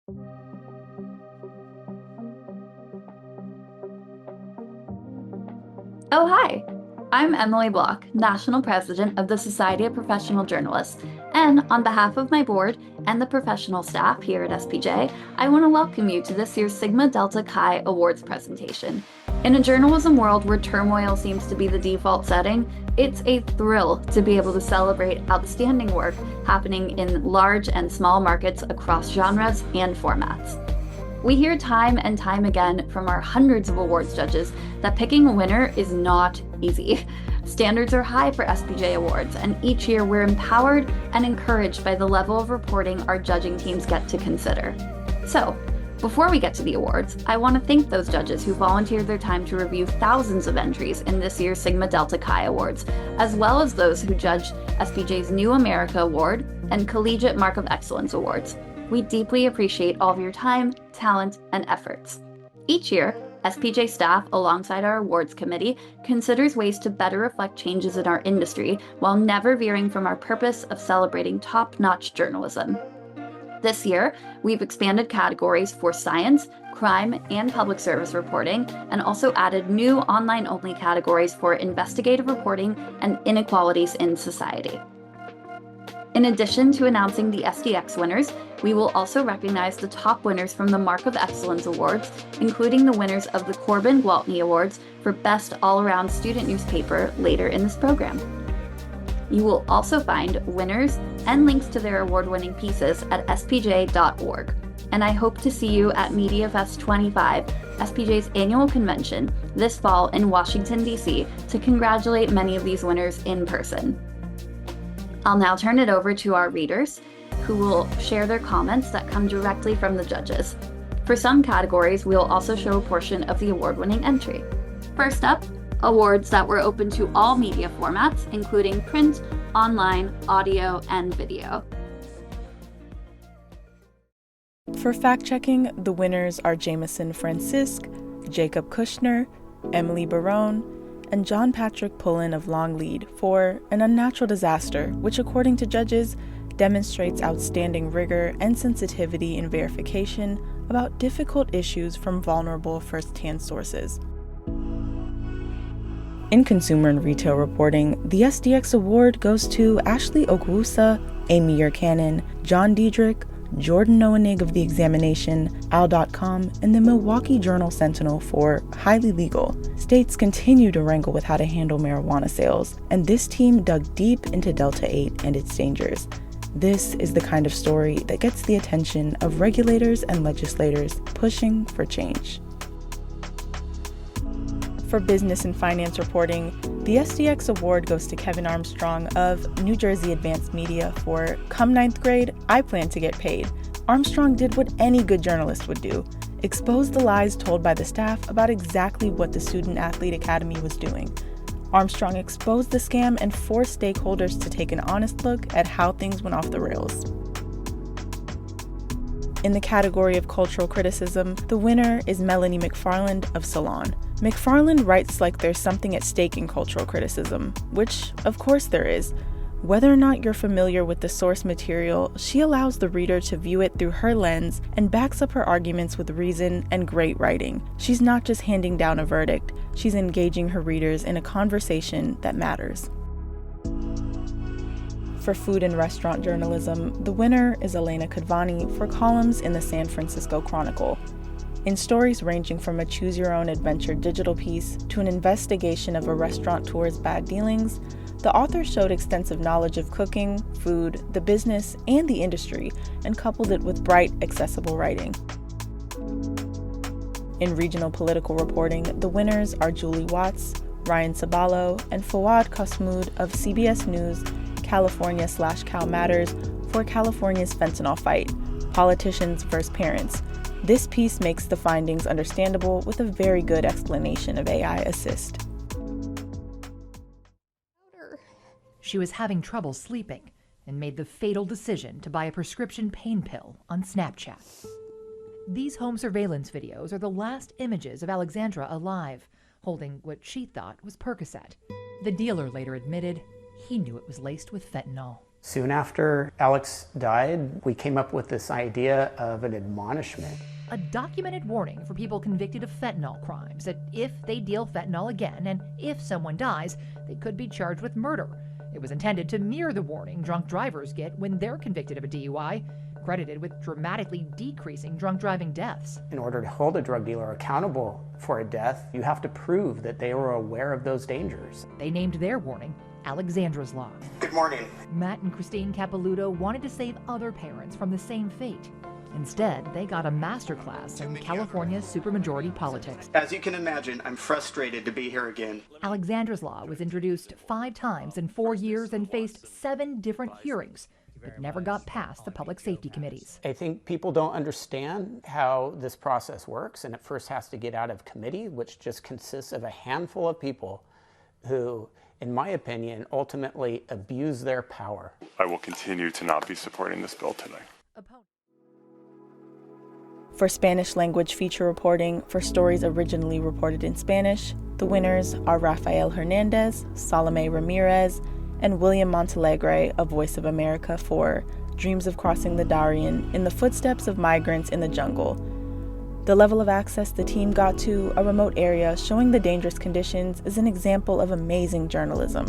Oh, hi! I'm Emily Bloch, National President of the Society of Professional Journalists, and on behalf of my board and the professional staff here at SPJ, I want to welcome you to this year's Sigma Delta Chi Awards presentation. In a journalism world where turmoil seems to be the default setting, it's a thrill to be able to celebrate outstanding work happening in large and small markets across genres and formats. We hear time and time again from our hundreds of awards judges that picking a winner is not easy. Standards are high for SPJ awards, and each year we're empowered and encouraged by the level of reporting our judging teams get to consider. So, before we get to the awards, I want to thank those judges who volunteered their time to review thousands of entries in this year's Sigma Delta Chi Awards, as well as those who judged SPJ's New America Award and Collegiate Mark of Excellence Awards. We deeply appreciate all of your time, talent, and efforts. Each year, SPJ staff, alongside our awards committee, considers ways to better reflect changes in our industry while never veering from our purpose of celebrating top-notch journalism. This year, we've expanded categories for science, crime, and public service reporting, and also added new online-only categories for investigative reporting and inequalities in society. In addition to announcing the SDX winners, we will also recognize the top winners from the Mark of Excellence Awards, including the winners of the Corbin Gwaltney Awards for Best All-Around Student Newspaper later in this program. You will also find winners and links to their award-winning pieces at spj.org. And I hope to see you at MediaFest 25, SPJ's annual convention, this fall in Washington, D.C., to congratulate many of these winners in person. I'll now turn it over to our readers, who will share their comments that come directly from the judges. For some categories, we will also show a portion of the award-winning entry. First up, awards that were open to all media formats, including print, online, audio, and video. For fact-checking, the winners are Jameson Francisque, Jacob Kushner, Emily Barone, and John Patrick Pullen of Longlead for An Unnatural Disaster, which according to judges, demonstrates outstanding rigor and sensitivity in verification about difficult issues from vulnerable first-hand sources. In consumer and retail reporting, the SDX award goes to Ashley Okwusa, Amy Yerkanin, John Diedrich, Jordan Noenig of The Examination, Al.com, and the Milwaukee Journal-Sentinel for Highly Legal. States continue to wrangle with how to handle marijuana sales, and this team dug deep into Delta 8 and its dangers. This is the kind of story that gets the attention of regulators and legislators pushing for change. For business and finance reporting, the SDX award goes to Kevin Armstrong of New Jersey Advanced Media for Come 9th Grade, I Plan to Get Paid. Armstrong did what any good journalist would do, expose the lies told by the staff about exactly what the Student Athlete Academy was doing. Armstrong exposed the scam and forced stakeholders to take an honest look at how things went off the rails. In the category of cultural criticism, the winner is Melanie McFarland of Salon. McFarland writes like there's something at stake in cultural criticism, which, of course, there is. Whether or not you're familiar with the source material, she allows the reader to view it through her lens and backs up her arguments with reason and great writing. She's not just handing down a verdict, she's engaging her readers in a conversation that matters. For food and restaurant journalism, the winner is Elena Kadvani for columns in the San Francisco Chronicle. In stories ranging from a choose-your-own-adventure digital piece to an investigation of a restaurateur's bad dealings, the author showed extensive knowledge of cooking, food, the business, and the industry, and coupled it with bright, accessible writing. In regional political reporting, the winners are Julie Watts, Ryan Sabalo, and Fawad Kasmoud of CBS News, California/Cal Matters for California's fentanyl fight, Politicians vs. Parents. This piece makes the findings understandable with a very good explanation of AI assist. She was having trouble sleeping and made the fatal decision to buy a prescription pain pill on Snapchat. These home surveillance videos are the last images of Alexandra alive, holding what she thought was Percocet. The dealer later admitted he knew it was laced with fentanyl. Soon after Alex died, we came up with this idea of an admonishment. A documented warning for people convicted of fentanyl crimes that if they deal fentanyl again and if someone dies, they could be charged with murder. It was intended to mirror the warning drunk drivers get when they're convicted of a DUI, credited with dramatically decreasing drunk driving deaths. In order to hold a drug dealer accountable for a death, you have to prove that they were aware of those dangers. They named their warning Alexandra's Law. Good morning. Matt and Christine Capelouto wanted to save other parents from the same fate. Instead, they got a masterclass in California's supermajority politics. As you can imagine, I'm frustrated to be here again. Alexandra's Law was introduced 5 times in 4 years and faced 7 different hearings. It never got past the public safety committees. I think people don't understand how this process works, and it first has to get out of committee, which just consists of a handful of people who, in my opinion, ultimately abuse their power. I will continue to not be supporting this bill today. For Spanish language feature reporting for stories originally reported in Spanish, the winners are Rafael Hernandez, Salome Ramirez, and William Montalegre of Voice of America for Dreams of Crossing the Darien in the Footsteps of Migrants in the Jungle. The level of access the team got to a remote area showing the dangerous conditions is an example of amazing journalism.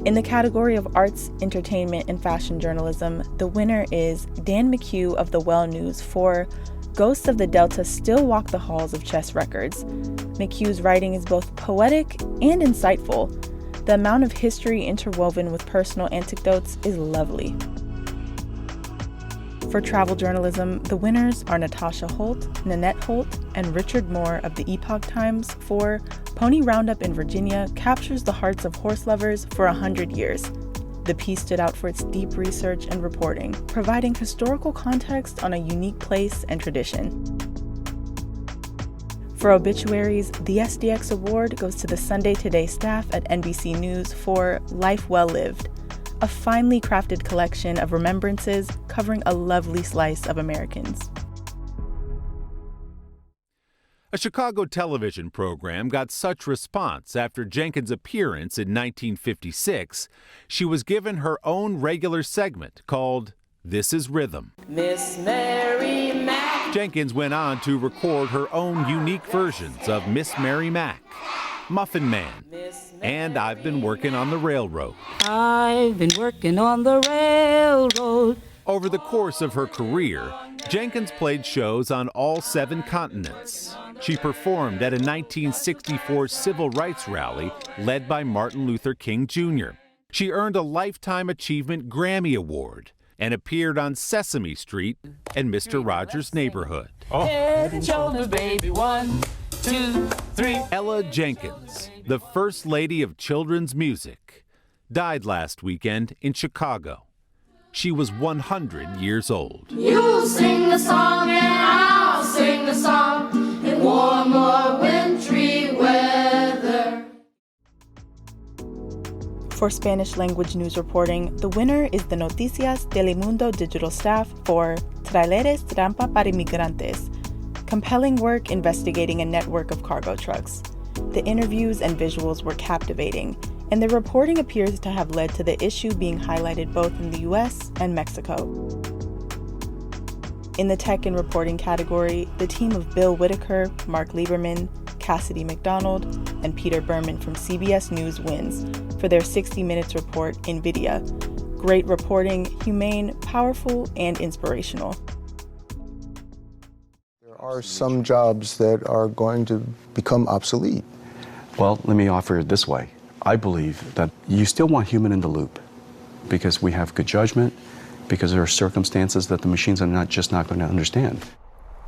In the category of arts, entertainment, and fashion journalism, the winner is Dan McHugh of The Well News for Ghosts of the Delta Still Walk the Halls of Chess Records. McHugh's writing is both poetic and insightful. The amount of history interwoven with personal anecdotes is lovely. For travel journalism, the winners are Natasha Holt, Nanette Holt, and Richard Moore of the Epoch Times for Pony Roundup in Virginia captures the hearts of horse lovers for 100 years. The piece stood out for its deep research and reporting, providing historical context on a unique place and tradition. For obituaries, the SDX Award goes to the Sunday Today staff at NBC News for Life Well Lived, a finely crafted collection of remembrances covering a lovely slice of Americans. A Chicago television program got such response after Jenkins' appearance in 1956, she was given her own regular segment called This Is Rhythm. Miss Mary Mac. Jenkins went on to record her own unique versions of Miss Mary Mac, Muffin Man, and I've Been Working on the Railroad. I've been working on the railroad. Over the course of her career, Jenkins played shows on all 7 continents. She performed at a 1964 civil rights rally led by Martin Luther King Jr. She earned a Lifetime Achievement Grammy Award and appeared on Sesame Street and Mr. Rogers' Neighborhood. Head and shoulders, baby, 1, 2, 3. Ella Jenkins, the First Lady of Children's Music, died last weekend in Chicago. She was 100 years old. You sing the song and I'll sing the song in warm or wintry weather. For Spanish language news reporting, the winner is the Noticias Telemundo digital staff for Traileres Trampa para Inmigrantes, compelling work investigating a network of cargo trucks. The interviews and visuals were captivating, and the reporting appears to have led to the issue being highlighted both in the US and Mexico. In the tech and reporting category, the team of Bill Whitaker, Mark Lieberman, Cassidy McDonald, and Peter Berman from CBS News wins for their 60 Minutes report, NVIDIA. Great reporting, humane, powerful, and inspirational. There are some jobs that are going to become obsolete. Well, let me offer it this way. I believe that you still want human in the loop because we have good judgment, because there are circumstances that the machines are just not going to understand.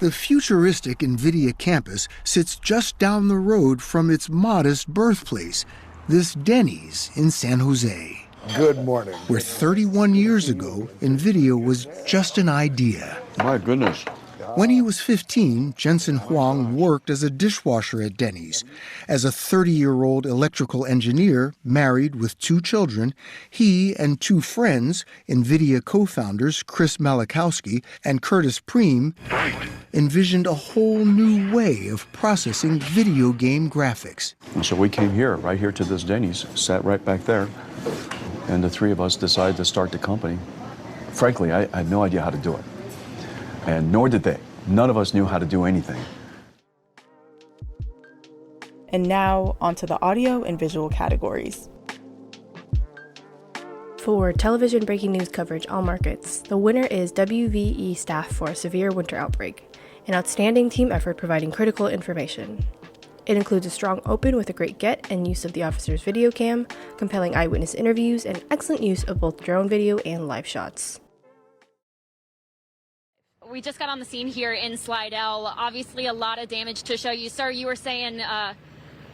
The futuristic NVIDIA campus sits just down the road from its modest birthplace, this Denny's in San Jose. Good morning. Where 31 years ago, NVIDIA was just an idea. My goodness. When he was 15, Jensen Huang worked as a dishwasher at Denny's. As a 30-year-old electrical engineer, married with 2 children, he and 2 friends, NVIDIA co-founders Chris Malachowski and Curtis Preem, envisioned a whole new way of processing video game graphics. And so we came here, right here to this Denny's, sat right back there, and the three of us decided to start the company. Frankly, I had no idea how to do it, and nor did they. None of us knew how to do anything. And now, onto the audio and visual categories. For television breaking news coverage, all markets, the winner is WVE staff for a severe winter outbreak, an outstanding team effort providing critical information. It includes a strong open with a great get and use of the officer's video cam, compelling eyewitness interviews, and excellent use of both drone video and live shots. We just got on the scene here in Slidell. Obviously a lot of damage to show you. Sir, you were saying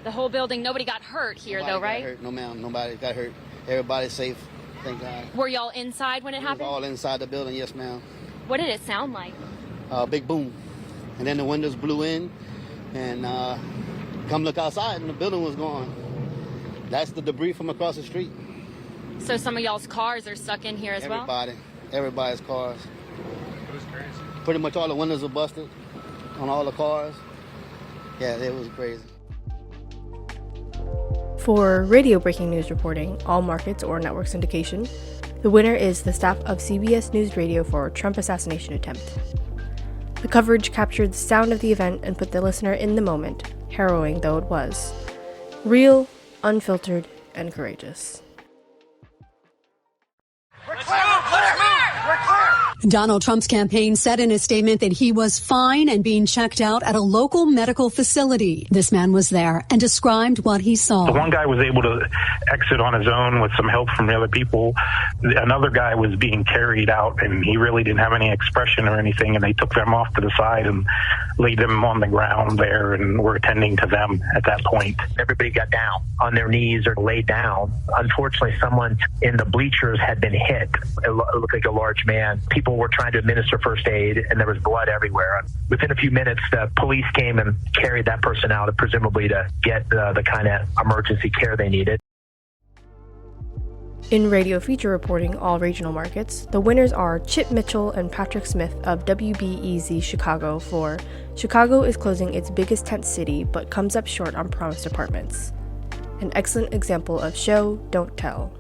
the whole building, nobody got hurt here nobody though, right? Got hurt. No ma'am, nobody got hurt. Everybody's safe, thank God. Were y'all inside when it happened? All inside the building, yes ma'am. What did it sound like? Big boom. And then the windows blew in, and come look outside and the building was gone. That's the debris from across the street. So some of y'all's cars are stuck in here as well? Everybody's cars. It was crazy. Pretty much all the windows were busted on all the cars. Yeah, it was crazy. For radio breaking news reporting, all markets or network syndication, the winner is the staff of CBS News Radio for Trump assassination attempt. The coverage captured the sound of the event and put the listener in the moment, harrowing though it was. Real, unfiltered, and courageous. Donald Trump's campaign said in a statement that he was fine and being checked out at a local medical facility. This man was there and described what he saw. The one guy was able to exit on his own with some help from the other people. Another guy was being carried out, and he really didn't have any expression or anything, and they took them off to the side and laid them on the ground there and were attending to them at that point. Everybody got down on their knees or laid down. Unfortunately, someone in the bleachers had been hit. It looked like a large man. People were trying to administer first aid, and there was blood everywhere. Within a few minutes, the police came and carried that person out, presumably to get the kind of emergency care they needed. In radio feature reporting, all regional markets, the winners are Chip Mitchell and Patrick Smith of WBEZ Chicago for Chicago is closing its biggest tent city but comes up short on promised apartments. An excellent example of show, don't tell.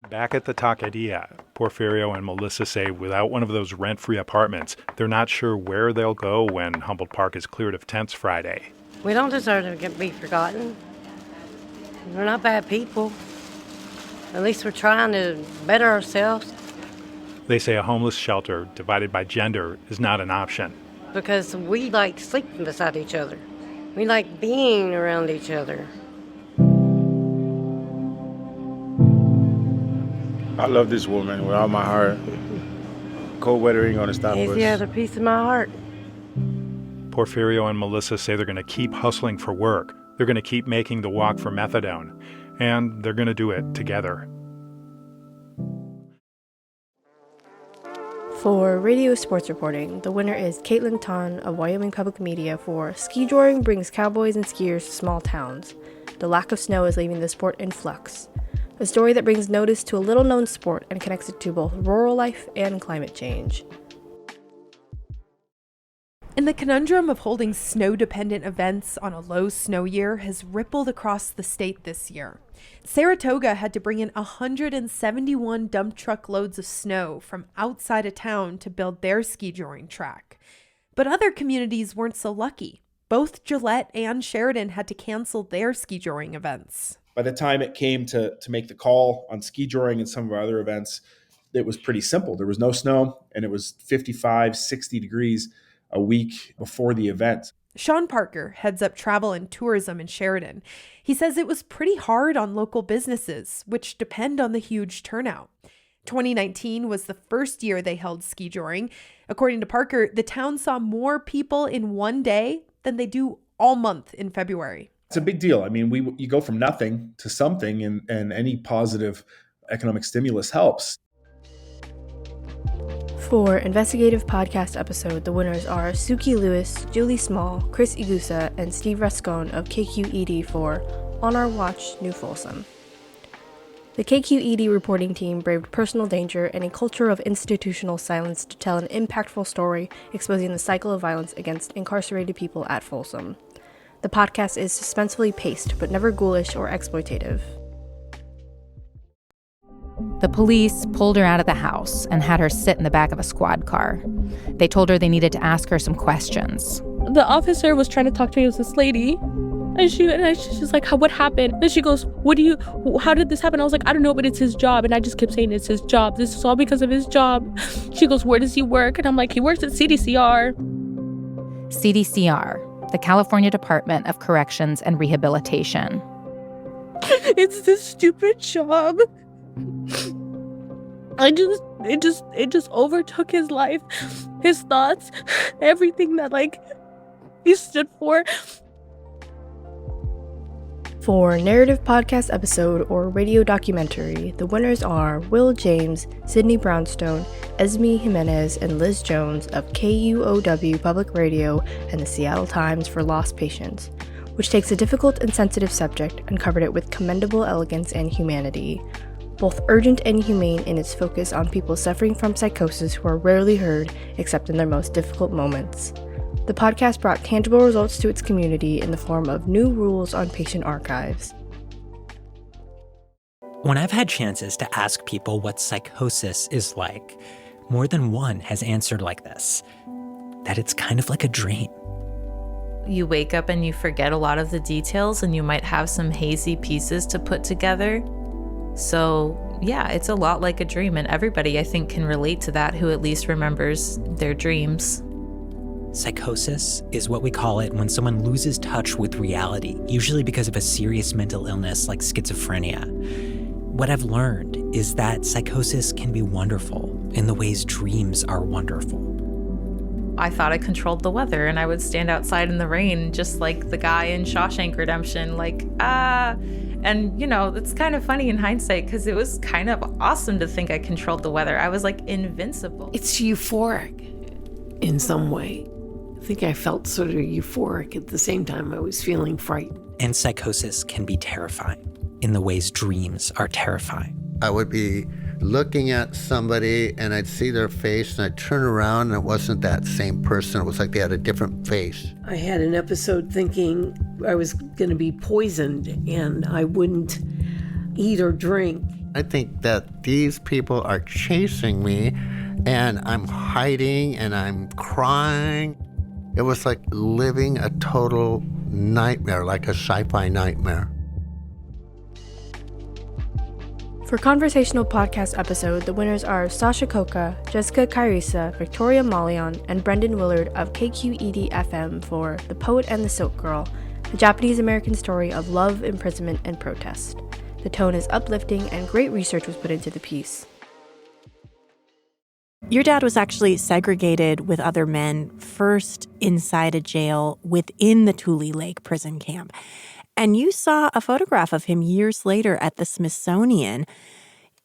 Back at the taqueria, Porfirio and Melissa say without one of those rent-free apartments, they're not sure where they'll go when Humboldt Park is cleared of tents Friday. We don't deserve to be forgotten. We're not bad people. At least we're trying to better ourselves. They say a homeless shelter divided by gender is not an option. Because we like sleeping beside each other. We like being around each other. I love this woman with all my heart. Cold weather ain't gonna stop us. He's the other piece of my heart. Porfirio and Melissa say they're going to keep hustling for work. They're going to keep making the walk for methadone. And they're going to do it together. For radio sports reporting, the winner is Caitlin Ton of Wyoming Public Media for Ski Joring brings cowboys and skiers to small towns. The lack of snow is leaving the sport in flux. A story that brings notice to a little-known sport and connects it to both rural life and climate change. And the conundrum of holding snow-dependent events on a low snow year has rippled across the state this year. Saratoga had to bring in 171 dump truck loads of snow from outside of town to build their ski joring track. But other communities weren't so lucky. Both Gillette and Sheridan had to cancel their ski joring events. By the time it came to make the call on ski joring and some of our other events, it was pretty simple. There was no snow, and it was 55, 60 degrees a week before the event. Sean Parker heads up travel and tourism in Sheridan. He says it was pretty hard on local businesses, which depend on the huge turnout. 2019 was the first year they held ski joring. According to Parker, the town saw more people in one day than they do all month in February. It's a big deal. I mean, you go from nothing to something, and any positive economic stimulus helps. For Investigative Podcast episode, the winners are Suki Lewis, Julie Small, Chris Igusa, and Steve Rascone of KQED for On Our Watch, New Folsom. The KQED reporting team braved personal danger and a culture of institutional silence to tell an impactful story exposing the cycle of violence against incarcerated people at Folsom. The podcast is suspensefully paced, but never ghoulish or exploitative. The police pulled her out of the house and had her sit in the back of a squad car. They told her they needed to ask her some questions. The officer was trying to talk to me. It was this lady. And she's like, what happened? And she goes, how did this happen? I was like, I don't know, but it's his job. And I just kept saying it's his job. This is all because of his job. She goes, where does he work? And I'm like, he works at CDCR. CDCR, the California Department of Corrections and Rehabilitation. It's this stupid job. It just overtook his life, his thoughts, everything that he stood for. For narrative podcast episode or radio documentary, the winners are Will James, Sydney Brownstone, Esme Jimenez, and Liz Jones of KUOW Public Radio and the Seattle Times for Lost Patients, which takes a difficult and sensitive subject and covered it with commendable elegance and humanity. Both urgent and humane in its focus on people suffering from psychosis who are rarely heard except in their most difficult moments. The podcast brought tangible results to its community in the form of new rules on patient archives. When I've had chances to ask people what psychosis is like, more than one has answered like this, that it's kind of like a dream. You wake up and you forget a lot of the details and you might have some hazy pieces to put together. So yeah, it's a lot like a dream, and everybody I think can relate to that who at least remembers their dreams. Psychosis is what we call it when someone loses touch with reality, usually because of a serious mental illness like schizophrenia. What I've learned is that psychosis can be wonderful in the ways dreams are wonderful. I thought I controlled the weather, and I would stand outside in the rain just like the guy in Shawshank Redemption, and it's kind of funny in hindsight because it was kind of awesome to think I controlled the weather. I was invincible. It's euphoric in some way. I think I felt sort of euphoric at the same time I was feeling frightened. And psychosis can be terrifying in the ways dreams are terrifying. I would be looking at somebody and I'd see their face and I'd turn around and it wasn't that same person. It was like they had a different face. I had an episode thinking I was going to be poisoned and I wouldn't eat or drink. I think that these people are chasing me and I'm hiding and I'm crying. It was like living a total nightmare, like a sci-fi nightmare. For Conversational Podcast episode, the winners are Sasha Koka, Jessica Kairisa, Victoria Malion, and Brendan Willard of KQED-FM for The Poet and the Silk Girl, a Japanese-American story of love, imprisonment, and protest. The tone is uplifting and great research was put into the piece. Your dad was actually segregated with other men, first inside a jail within the Tule Lake prison camp. And you saw a photograph of him years later at the Smithsonian,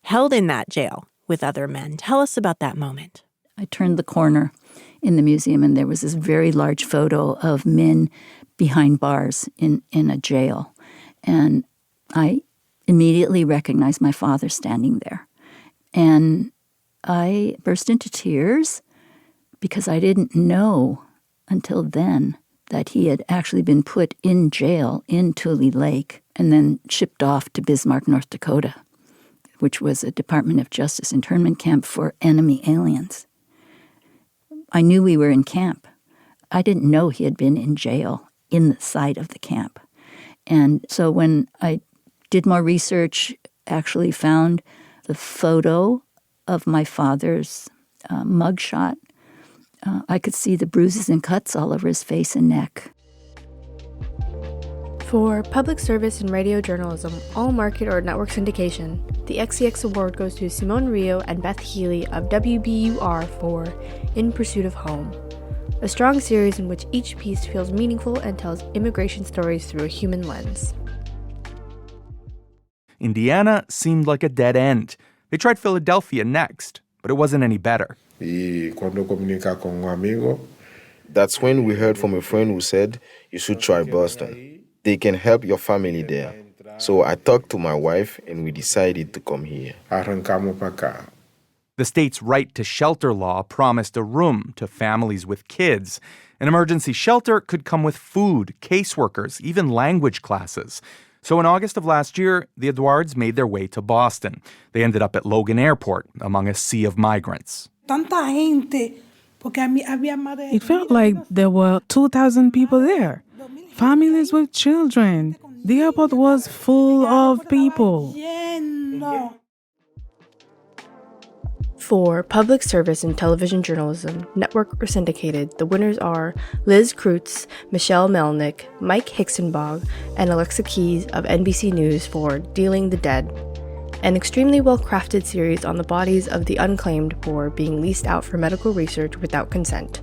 held in that jail with other men. Tell us about that moment. I turned the corner in the museum, and there was this very large photo of men behind bars in a jail. And I immediately recognized my father standing there. And I burst into tears because I didn't know until then that he had actually been put in jail in Tule Lake and then shipped off to Bismarck, North Dakota, which was a Department of Justice internment camp for enemy aliens. I knew we were in camp. I didn't know he had been in jail inside of the camp. And so when I did more research, actually found the photo of my father's mugshot, I could see the bruises and cuts all over his face and neck. For public service and radio journalism, all market or network syndication, the XCX Award goes to Simone Rio and Beth Healy of WBUR for In Pursuit of Home, a strong series in which each piece feels meaningful and tells immigration stories through a human lens. Indiana seemed like a dead end. They tried Philadelphia next, but it wasn't any better. That's when we heard from a friend who said, you should try Boston. They can help your family there. So I talked to my wife and we decided to come here. The state's right to shelter law promised a room to families with kids. An emergency shelter could come with food, caseworkers, even language classes. So in August of last year, the Eduards made their way to Boston. They ended up at Logan Airport among a sea of migrants. It felt like there were 2,000 people there, families with children. The airport was full of people. For public service and television journalism, network or syndicated, the winners are Liz Kreutz, Michelle Melnick, Mike Hixenbog, and Alexa Keys of NBC News for Dealing the Dead, an extremely well-crafted series on the bodies of the unclaimed for being leased out for medical research without consent.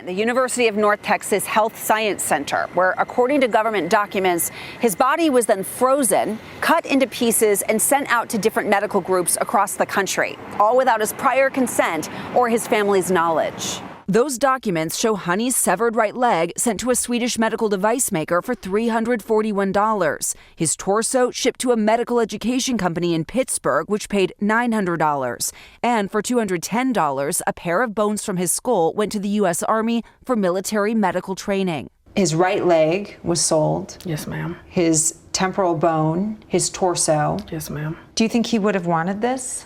The University of North Texas Health Science Center, where, according to government documents, his body was then frozen, cut into pieces, and sent out to different medical groups across the country, all without his prior consent or his family's knowledge. Those documents show Honey's severed right leg sent to a Swedish medical device maker for $341. His torso shipped to a medical education company in Pittsburgh, which paid $900. And for $210, a pair of bones from his skull went to the U.S. Army for military medical training. His right leg was sold. Yes, ma'am. His temporal bone, his torso. Yes, ma'am. Do you think he would have wanted this?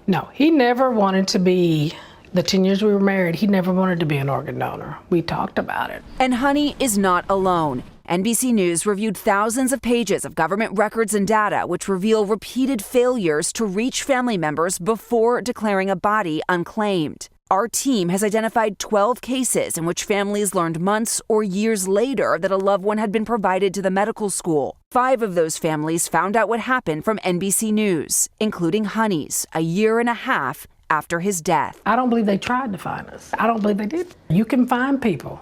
No, he never wanted to be. The 10 years we were married, he never wanted to be an organ donor. We talked about it. And Honey is not alone. NBC News reviewed thousands of pages of government records and data which reveal repeated failures to reach family members before declaring a body unclaimed. Our team has identified 12 cases in which families learned months or years later that a loved one had been provided to the medical school. 5 of those families found out what happened from NBC News, including Honey's, a year and a half after his death. I don't believe they tried to find us. I don't believe they did. You can find people.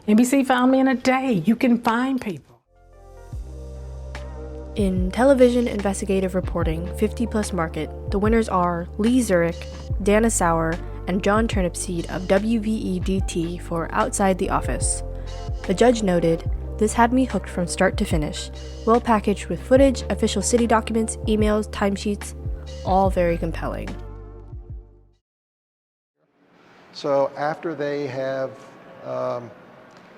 NBC found me in a day. You can find people. In television investigative reporting 50+ market, the winners are Lee Zurich, Dana Sauer, and John Turnipseed of WVEDT for Outside the Office. The judge noted, "This had me hooked from start to finish, well packaged with footage, official city documents, emails, timesheets, all very compelling." So after they have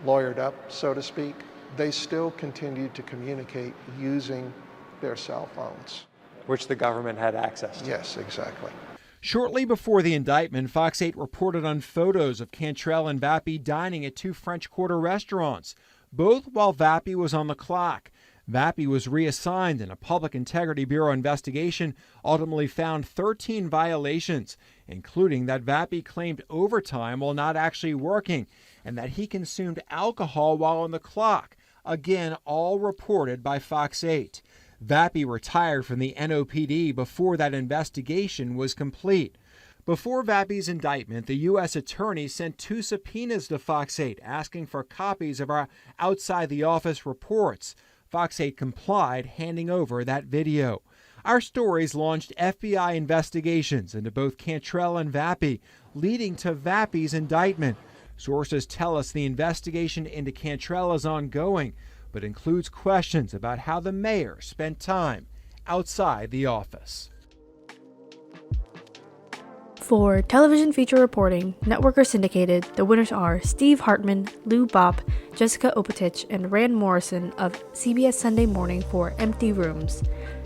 lawyered up, so to speak, they still continue to communicate using their cell phones. Which the government had access to. Yes, exactly. Shortly before the indictment, Fox 8 reported on photos of Cantrell and Vappy dining at 2 French Quarter restaurants, both while Vappy was on the clock. Vappy was reassigned, and a Public Integrity Bureau investigation ultimately found 13 violations, including that Vappy claimed overtime while not actually working, and that he consumed alcohol while on the clock. Again, all reported by Fox 8. Vappy retired from the NOPD before that investigation was complete. Before Vappy's indictment, the U.S. Attorney sent 2 subpoenas to Fox 8 asking for copies of our Outside the Office reports. Fox 8 complied, handing over that video. Our stories launched FBI investigations into both Cantrell and Vappy, leading to Vappy's indictment. Sources tell us the investigation into Cantrell is ongoing, but includes questions about how the mayor spent time outside the office. For television feature reporting, network or syndicated, the winners are Steve Hartman, Lou Bopp, Jessica Opatich, and Rand Morrison of CBS Sunday Morning for Empty Rooms.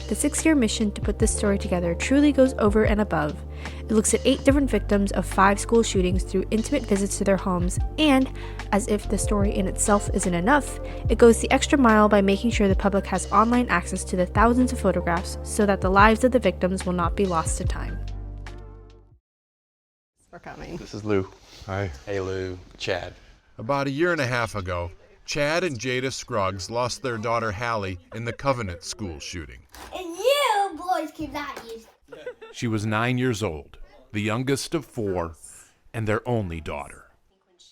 The 6-year mission to put this story together truly goes over and above. It looks at 8 different victims of 5 school shootings through intimate visits to their homes, and, as if the story in itself isn't enough, it goes the extra mile by making sure the public has online access to the thousands of photographs so that the lives of the victims will not be lost to time. For coming. This is Lou. Hi. Hey, Lou. Chad. About a year and a half ago, Chad and Jada Scruggs lost their daughter Hallie in the Covenant School shooting. And you boys cannot use. She was 9 years old, the youngest of 4, and their only daughter.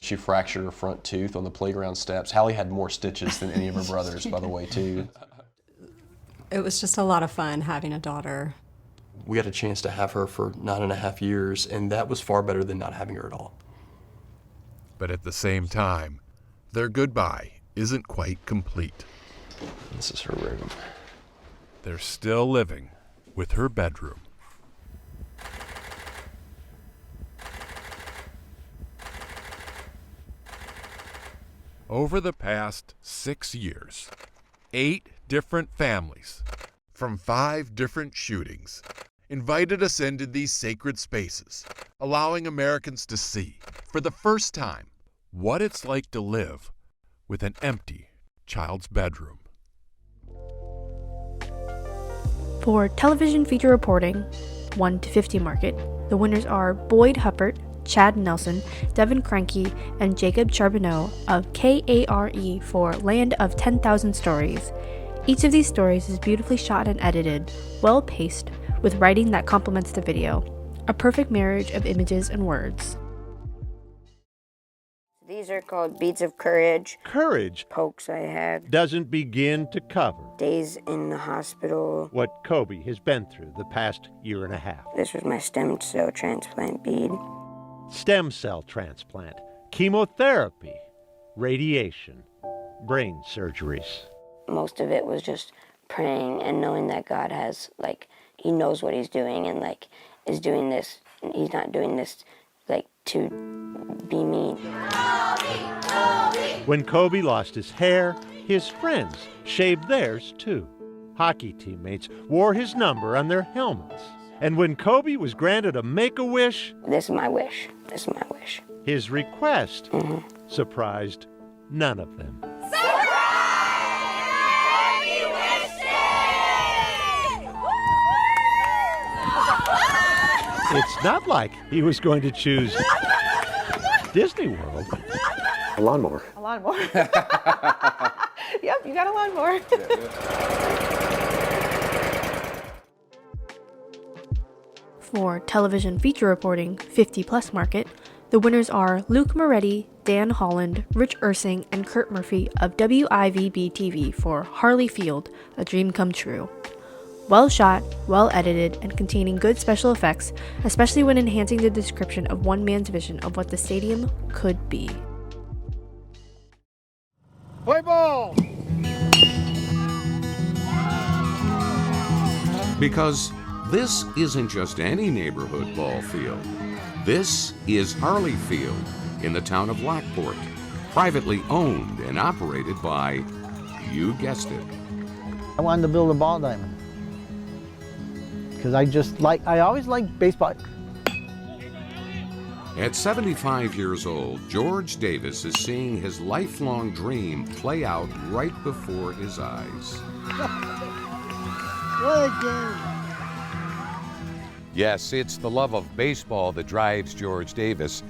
She fractured her front tooth on the playground steps. Hallie had more stitches than any of her brothers, by the way, too. It was just a lot of fun having a daughter. We had a chance to have her for 9.5 years, and that was far better than not having her at all. But at the same time, their goodbye isn't quite complete. This is her room. They're still living with her bedroom. Over the past 6 years, 8 different families from 5 different shootings invited us into these sacred spaces, allowing Americans to see, for the first time, what it's like to live with an empty child's bedroom. For television feature reporting, 1 to 50 market, the winners are Boyd Huppert, Chad Nelson, Devin Cranky, and Jacob Charbonneau of KARE for Land of 10,000 Stories. Each of these stories is beautifully shot and edited, well-paced, with writing that complements the video. A perfect marriage of images and words. These are called beads of courage. Courage. Pokes I had. Doesn't begin to cover Days in the hospital. what Kobe has been through the past year and a half. This was my stem cell transplant bead. Stem cell transplant, chemotherapy, radiation, brain surgeries. Most of it was just praying and knowing that God has, he knows what he's doing and, is doing this. And he's not doing this, to be mean. When Kobe lost his hair, his friends shaved theirs too. Hockey teammates wore his number on their helmets. And when Kobe was granted a Make-A-Wish, This is my wish. This is my wish. his request surprised none of them. It's not like he was going to choose Disney World. A lawnmower. A lawnmower. Yep, you got a lawnmower. For television feature reporting, 50-plus market, the winners are Luke Moretti, Dan Holland, Rich Ursing, and Kurt Murphy of WIVB-TV for Harley Field, A Dream Come True. Well shot, well edited, and containing good special effects, especially when enhancing the description of one man's vision of what the stadium could be. Play ball! Because this isn't just any neighborhood ball field. This is Harley Field in the town of Lockport, privately owned and operated by, you guessed it, I wanted to build a ball diamond because I always liked baseball. At 75 years old, George Davis is seeing his lifelong dream play out right before his eyes. What a game! Yes, it's the love of baseball that drives George Davis,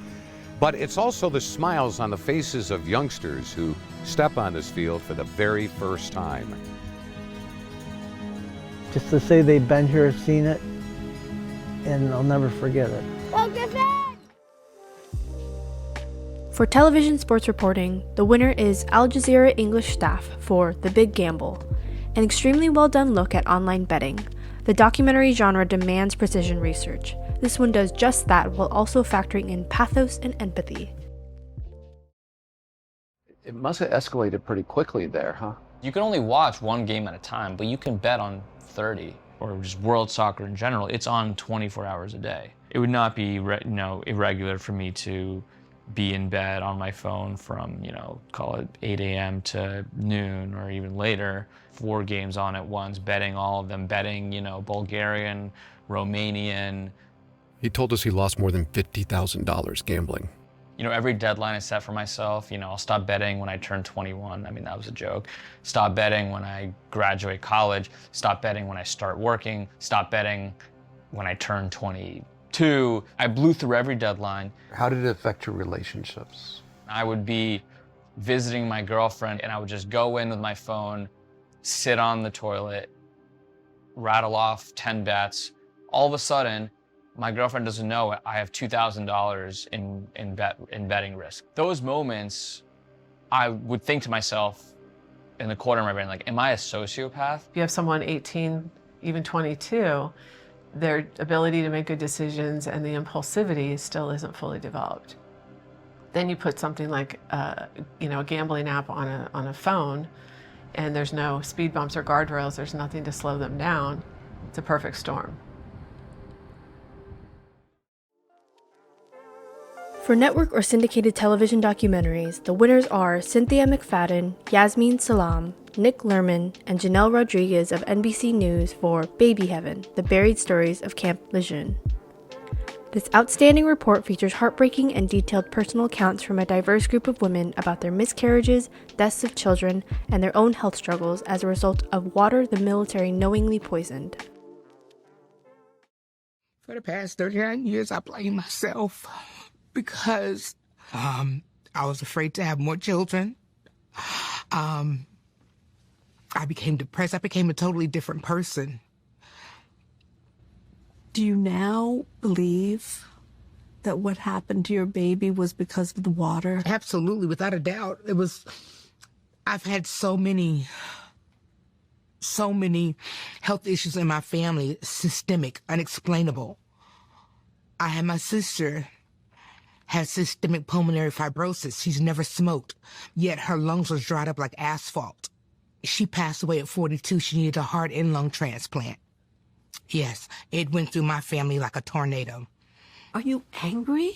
but it's also the smiles on the faces of youngsters who step on this field for the very first time. Just to say they've been here, seen it, and I'll never forget it. For television sports reporting, the winner is Al Jazeera English staff for The Big Gamble, an extremely well done look at online betting. The documentary genre demands precision research. This one does just that while also factoring in pathos and empathy. It must have escalated pretty quickly there, huh? You can only watch one game at a time, but you can bet on 30, or just world soccer in general. It's on 24 hours a day. It would not be irregular for me to be in bed on my phone from, call it 8 a.m. to noon or even later, 4 games on at once, betting all of them, betting, Bulgarian, Romanian. He told us he lost more than $50,000 gambling. Every deadline I set for myself, I'll stop betting when I turn 21. I mean, that was a joke. Stop betting when I graduate college. Stop betting when I start working. Stop betting when I turn 22. I blew through every deadline. How did it affect your relationships? I would be visiting my girlfriend and I would just go in with my phone, sit on the toilet, rattle off 10 bets. All of a sudden, my girlfriend doesn't know I have $2,000 in betting risk. Those moments, I would think to myself in the corner of my brain, am I a sociopath? If you have someone 18, even 22, their ability to make good decisions and the impulsivity still isn't fully developed. Then you put something like a gambling app on a phone, and there's no speed bumps or guardrails, there's nothing to slow them down. It's a perfect storm. For network or syndicated television documentaries, the winners are Cynthia McFadden, Yasmin Salam, Nick Lerman, and Janelle Rodriguez of NBC News for Baby Heaven, The Buried Stories of Camp Lejeune. This outstanding report features heartbreaking and detailed personal accounts from a diverse group of women about their miscarriages, deaths of children, and their own health struggles as a result of water the military knowingly poisoned. For the past 39 years, I blame myself because I was afraid to have more children. I became depressed. I became a totally different person. Do you now believe that what happened to your baby was because of the water? Absolutely, without a doubt. I've had so many health issues in my family, systemic, unexplainable. I had my sister had systemic pulmonary fibrosis. She's never smoked, yet her lungs was dried up like asphalt. She passed away at 42. She needed a heart and lung transplant. Yes, it went through my family like a tornado. Are you angry?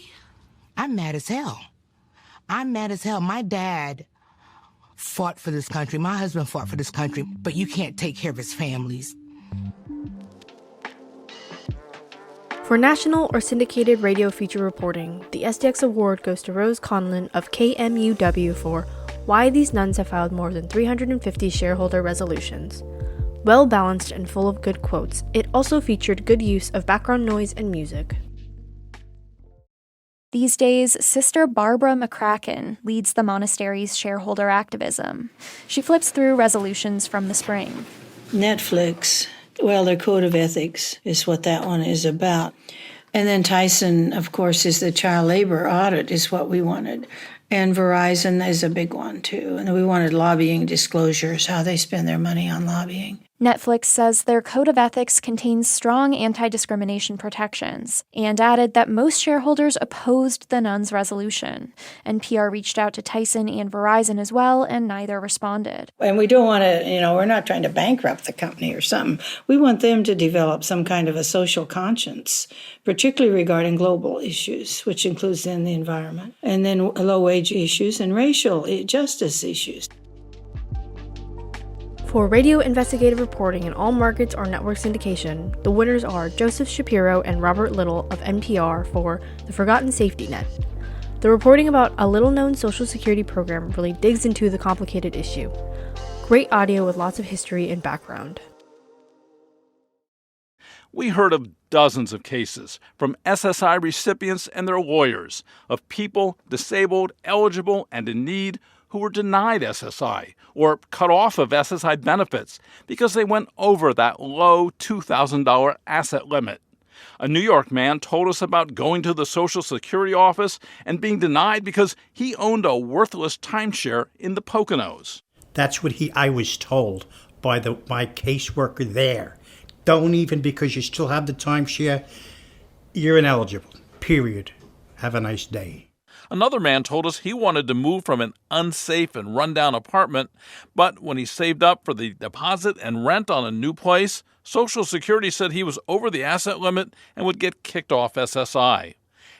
I'm mad as hell. I'm mad as hell. My dad fought for this country. My husband fought for this country, but you can't take care of his families. For national or syndicated radio feature reporting, the SDX Award goes to Rose Conlon of KMUW for Why These Nuns Have Filed More Than 350 Shareholder Resolutions. Well-balanced and full of good quotes, it also featured good use of background noise and music. These days, Sister Barbara McCracken leads the monastery's shareholder activism. She flips through resolutions from the spring. Netflix, well, their code of ethics is what that one is about. And then Tyson, of course, is the child labor audit is what we wanted. And Verizon is a big one, too. And we wanted lobbying disclosures, how they spend their money on lobbying. Netflix says their code of ethics contains strong anti-discrimination protections, and added that most shareholders opposed the nuns' resolution. NPR reached out to Tyson and Verizon as well, and neither responded. And we don't want to, we're not trying to bankrupt the company or something. We want them to develop some kind of a social conscience, particularly regarding global issues, which includes then the environment, and then low-wage issues and racial justice issues. For radio investigative reporting in all markets or network syndication, the winners are Joseph Shapiro and Robert Little of NPR for The Forgotten Safety Net. The reporting about a little-known Social Security program really digs into the complicated issue. Great audio with lots of history and background. We heard of dozens of cases from SSI recipients and their lawyers of people disabled, eligible, and in need who were denied SSI or cut off of SSI benefits because they went over that low $2,000 asset limit. A New York man told us about going to the Social Security office and being denied because he owned a worthless timeshare in the Poconos. That's what I was told by my caseworker there. Don't even, because you still have the timeshare, you're ineligible, period. Have a nice day. Another man told us he wanted to move from an unsafe and rundown apartment, but when he saved up for the deposit and rent on a new place, Social Security said he was over the asset limit and would get kicked off SSI.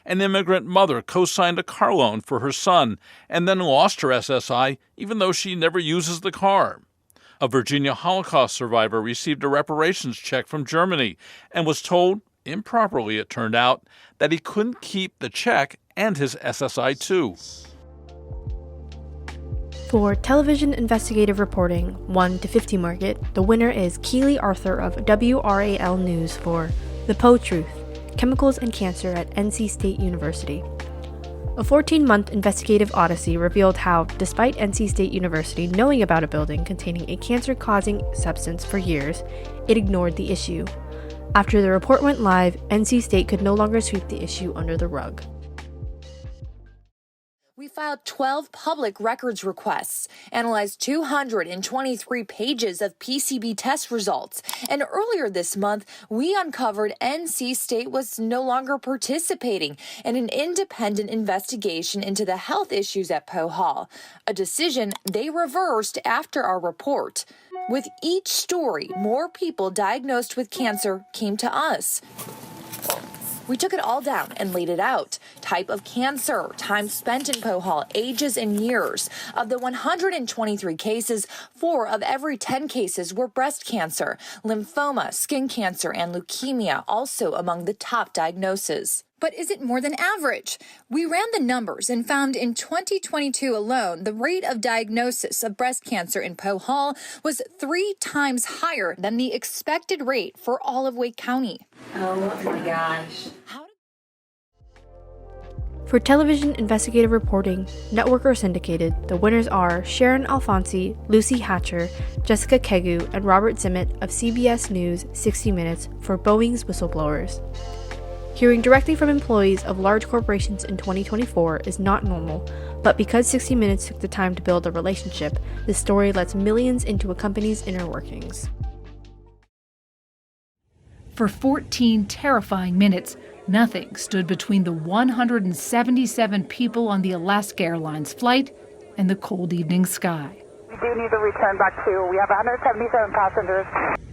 An immigrant mother co-signed a car loan for her son and then lost her SSI even though she never uses the car. A Virginia Holocaust survivor received a reparations check from Germany and was told, improperly it turned out, that he couldn't keep the check and his SSI too. For television investigative reporting, 1 to 50 market, the winner is Keely Arthur of WRAL News for The Poe Truth, Chemicals and Cancer at NC State University. A 14-month investigative odyssey revealed how, despite NC State University knowing about a building containing a cancer-causing substance for years, it ignored the issue. After the report went live, NC State could no longer sweep the issue under the rug. We filed 12 public records requests, analyzed 223 pages of PCB test results, and earlier this month, we uncovered NC State was no longer participating in an independent investigation into the health issues at Poe Hall, a decision they reversed after our report. With each story, more people diagnosed with cancer came to us. We took it all down and laid it out. Type of cancer, time spent in Pohal, ages and years. Of the 123 cases, 4 of every 10 cases were breast cancer. Lymphoma, skin cancer, and leukemia also among the top diagnoses. But is it more than average? We ran the numbers and found in 2022 alone, the rate of diagnosis of breast cancer in Pohal was 3 times higher than the expected rate for all of Wake County. Oh my gosh. For television investigative reporting, network or syndicated, the winners are Sharon Alfonsi, Lucy Hatcher, Jessica Kegu, and Robert Zimmett of CBS News 60 Minutes for Boeing's Whistleblowers. Hearing directly from employees of large corporations in 2024 is not normal, but because 60 Minutes took the time to build a relationship, this story lets millions into a company's inner workings. For 14 terrifying minutes, nothing stood between the 177 people on the Alaska Airlines flight and the cold evening sky. We do need to return back to, we have 177 passengers.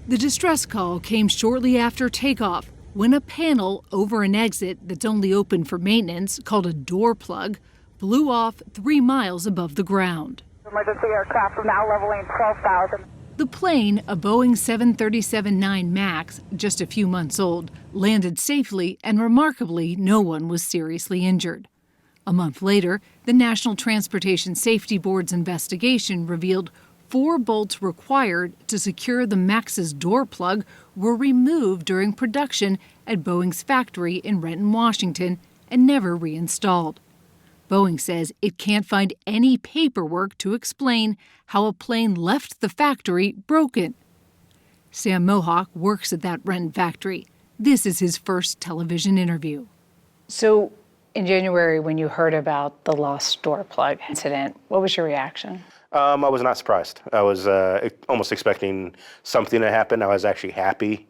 The distress call came shortly after takeoff, when a panel over an exit that's only open for maintenance, called a door plug, blew off 3 miles above the ground. Emergency aircraft now leveling 12,000. The plane, a Boeing 737-9 MAX, just a few months old, landed safely, and remarkably, no one was seriously injured. A month later, the National Transportation Safety Board's investigation revealed 4 bolts required to secure the MAX's door plug were removed during production at Boeing's factory in Renton, Washington, and never reinstalled. Boeing says it can't find any paperwork to explain how a plane left the factory broken. Sam Mohawk works at that Renton factory. This is his first television interview. So, in January, when you heard about the lost door plug incident, what was your reaction? I was not surprised. I was almost expecting something to happen. I was actually happy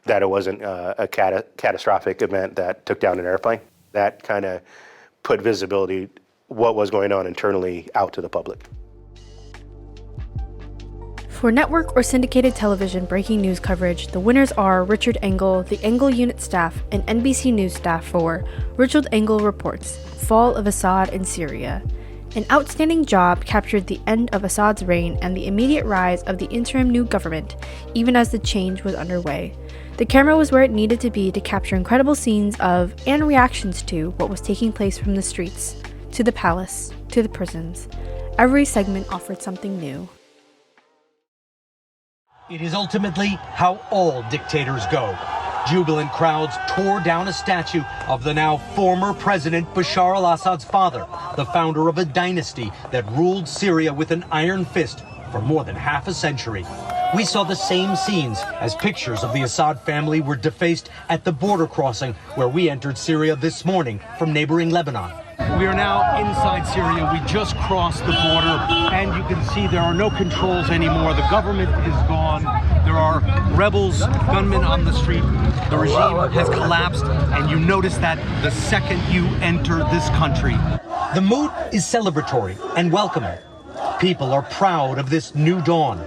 that it wasn't a catastrophic event that took down an airplane. That kind of put visibility, what was going on internally, out to the public. For network or syndicated television breaking news coverage, the winners are Richard Engel, the Engel Unit staff, and NBC News staff for Richard Engel Reports, Fall of Assad in Syria. An outstanding job captured the end of Assad's reign and the immediate rise of the interim new government, even as the change was underway. The camera was where it needed to be to capture incredible scenes of, and reactions to, what was taking place from the streets, to the palace, to the prisons. Every segment offered something new. It is ultimately how all dictators go. Jubilant crowds tore down a statue of the now former President Bashar al-Assad's father, the founder of a dynasty that ruled Syria with an iron fist for more than half a century. We saw the same scenes as pictures of the Assad family were defaced at the border crossing where we entered Syria this morning from neighboring Lebanon. We are now inside Syria. We just crossed the border, and you can see there are no controls anymore. The government is gone. There are rebels, gunmen on the street. The regime has collapsed, and you notice that the second you enter this country. The mood is celebratory and welcoming. People are proud of this new dawn,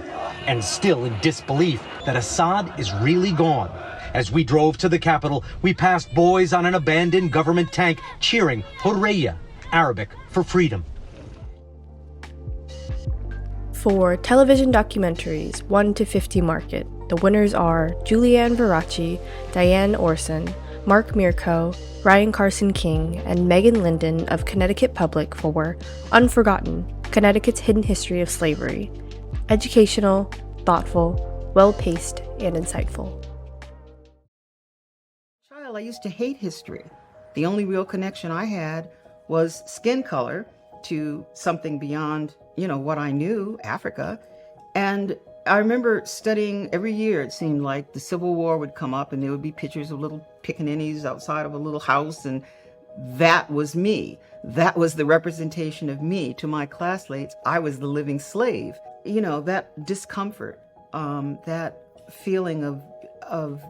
and still in disbelief that Assad is really gone. As we drove to the capital, we passed boys on an abandoned government tank cheering Hurriya, Arabic for freedom. For television documentaries 1 to 50 market, the winners are Julianne Veracci, Diane Orson, Mark Mirko, Ryan Carson King, and Megan Linden of Connecticut Public for Unforgotten, Connecticut's Hidden History of Slavery. Educational, thoughtful, well-paced, and insightful. I used to hate history. The only real connection I had was skin color to something beyond, what I knew, Africa. And I remember studying every year, it seemed like the Civil War would come up and there would be pictures of little pickaninnies outside of a little house. And that was me. That was the representation of me to my classmates. I was the living slave. That discomfort, that feeling of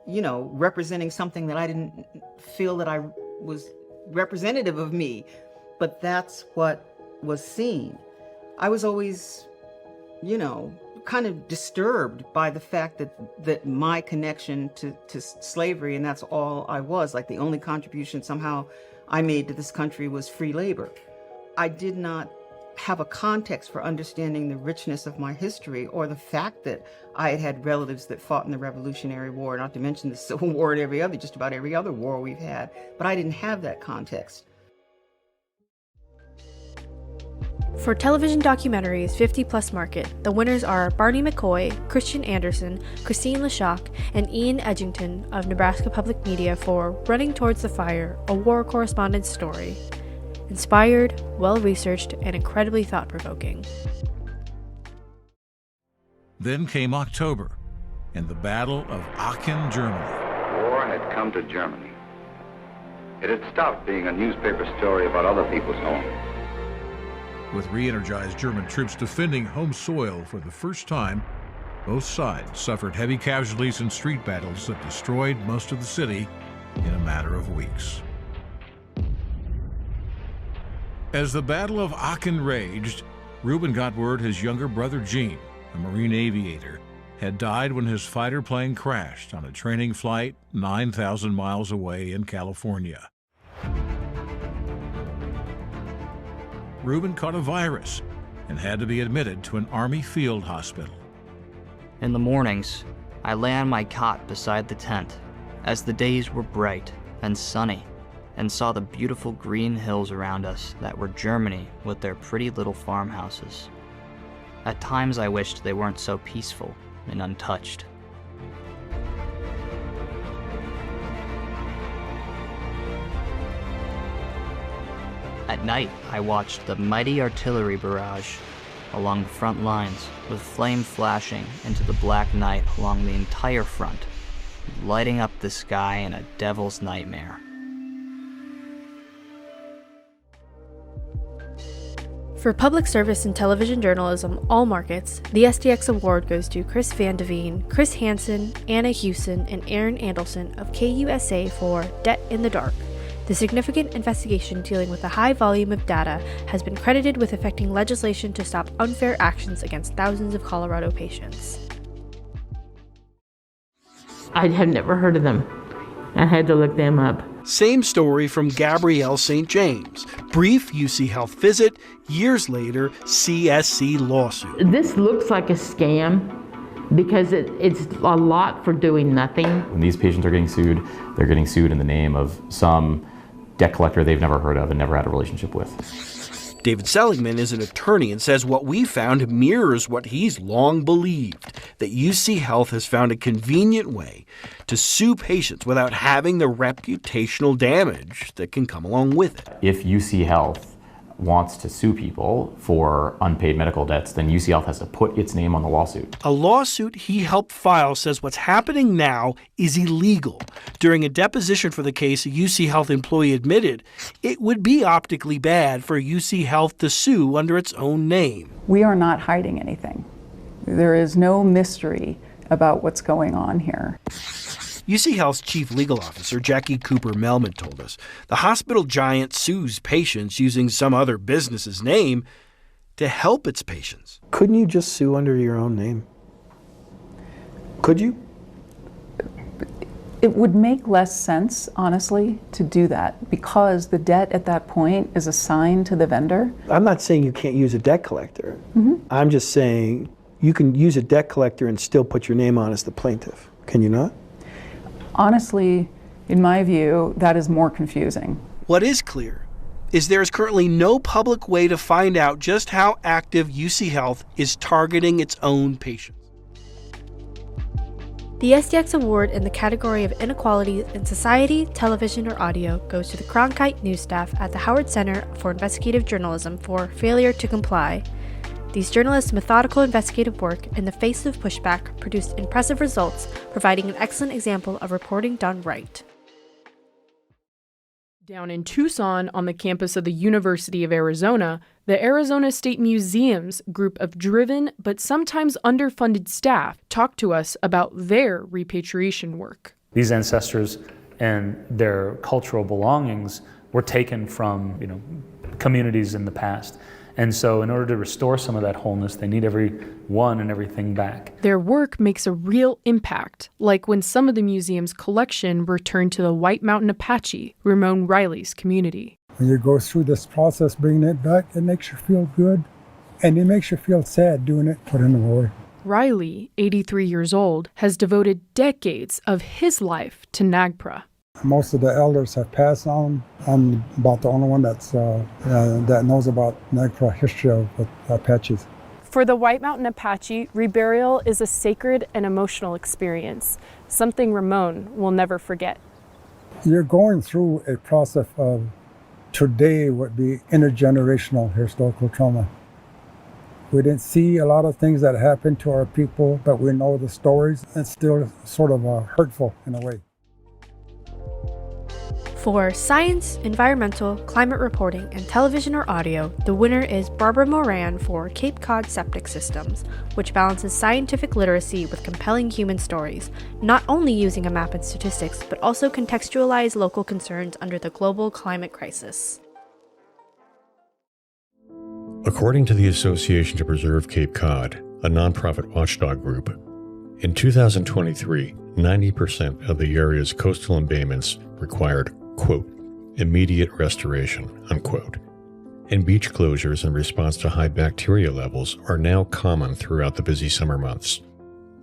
representing something that I didn't feel that I was representative of me, but that's what was seen. I was always, kind of disturbed by the fact that my connection to slavery, and that's all I was, like the only contribution somehow I made to this country was free labor. I did not have a context for understanding the richness of my history or the fact that I had had relatives that fought in the Revolutionary War, not to mention the Civil War and just about every other war we've had, but I didn't have that context. For television documentaries 50 Plus Market, the winners are Barney McCoy, Christian Anderson, Christine LeShock, and Ian Edgington of Nebraska Public Media for Running Towards the Fire, a war correspondent's story. Inspired, well-researched, and incredibly thought-provoking. Then came October, and the Battle of Aachen, Germany. War had come to Germany. It had stopped being a newspaper story about other people's homes. With re-energized German troops defending home soil for the first time, both sides suffered heavy casualties in street battles that destroyed most of the city in a matter of weeks. As the Battle of Aachen raged, Reuben got word his younger brother Gene, a Marine aviator, had died when his fighter plane crashed on a training flight 9,000 miles away in California. Reuben caught a virus and had to be admitted to an Army field hospital. In the mornings, I lay on my cot beside the tent as the days were bright and sunny and saw the beautiful green hills around us that were Germany with their pretty little farmhouses. At times I wished they weren't so peaceful and untouched. At night, I watched the mighty artillery barrage along the front lines, with flame flashing into the black night along the entire front, lighting up the sky in a devil's nightmare. For public service in television journalism, all markets, the SDX Award goes to Chris Van Deveen, Chris Hansen, Anna Hewson, and Aaron Andelson of KUSA for Debt in the Dark. The significant investigation dealing with a high volume of data has been credited with affecting legislation to stop unfair actions against thousands of Colorado patients. I had never heard of them. I had to look them up. Same story from Gabrielle St. James. Brief UC Health visit, years later, CSC lawsuit. This looks like a scam because it's a lot for doing nothing. When these patients are getting sued, they're getting sued in the name of some debt collector they've never heard of and never had a relationship with. David Seligman is an attorney and says what we found mirrors what he's long believed, that UC Health has found a convenient way to sue patients without having the reputational damage that can come along with it. If UC Health wants to sue people for unpaid medical debts, then UC Health has to put its name on the lawsuit. A lawsuit he helped file says what's happening now is illegal. During a deposition for the case, a UC Health employee admitted it would be optically bad for UC Health to sue under its own name. We are not hiding anything. There is no mystery about what's going on here. UC Health's chief legal officer, Jackie Cooper-Melman, told us the hospital giant sues patients using some other business's name to help its patients. Couldn't you just sue under your own name? Could you? It would make less sense, honestly, to do that because the debt at that point is assigned to the vendor. I'm not saying you can't use a debt collector. I'm just saying you can use a debt collector and still put your name on as the plaintiff. Can you not? Honestly, in my view, that is more confusing. What is clear is there is currently no public way to find out just how active UC Health is targeting its own patients. The SDX Award in the category of inequalities in society, television, or audio goes to the Cronkite news staff at the Howard Center for Investigative Journalism for failure to comply. These journalists' methodical investigative work in the face of pushback produced impressive results, providing an excellent example of reporting done right. Down in Tucson, on the campus of the University of Arizona, the Arizona State Museum's group of driven but sometimes underfunded staff talked to us about their repatriation work. These ancestors and their cultural belongings were taken from, communities in the past. And so in order to restore some of that wholeness, they need everyone and everything back. Their work makes a real impact, like when some of the museum's collection returned to the White Mountain Apache, Ramon Riley's community. When you go through this process, bringing it back, it makes you feel good, and it makes you feel sad doing it, put in the work. Riley, 83 years old, has devoted decades of his life to NAGPRA. Most of the elders have passed on. I'm about the only one that knows about NAGPRA history of Apaches. For the White Mountain Apache, reburial is a sacred and emotional experience, something Ramon will never forget. You're going through a process of today would be intergenerational historical trauma. We didn't see a lot of things that happened to our people, but we know the stories. It's still sort of hurtful in a way. For science, environmental, climate reporting, and television or audio, the winner is Barbara Moran for Cape Cod Septic Systems, which balances scientific literacy with compelling human stories, not only using a map and statistics, but also contextualize local concerns under the global climate crisis. According to the Association to Preserve Cape Cod, a nonprofit watchdog group, in 2023, 90% of the area's coastal embayments required, quote, immediate restoration, unquote. And beach closures in response to high bacteria levels are now common throughout the busy summer months.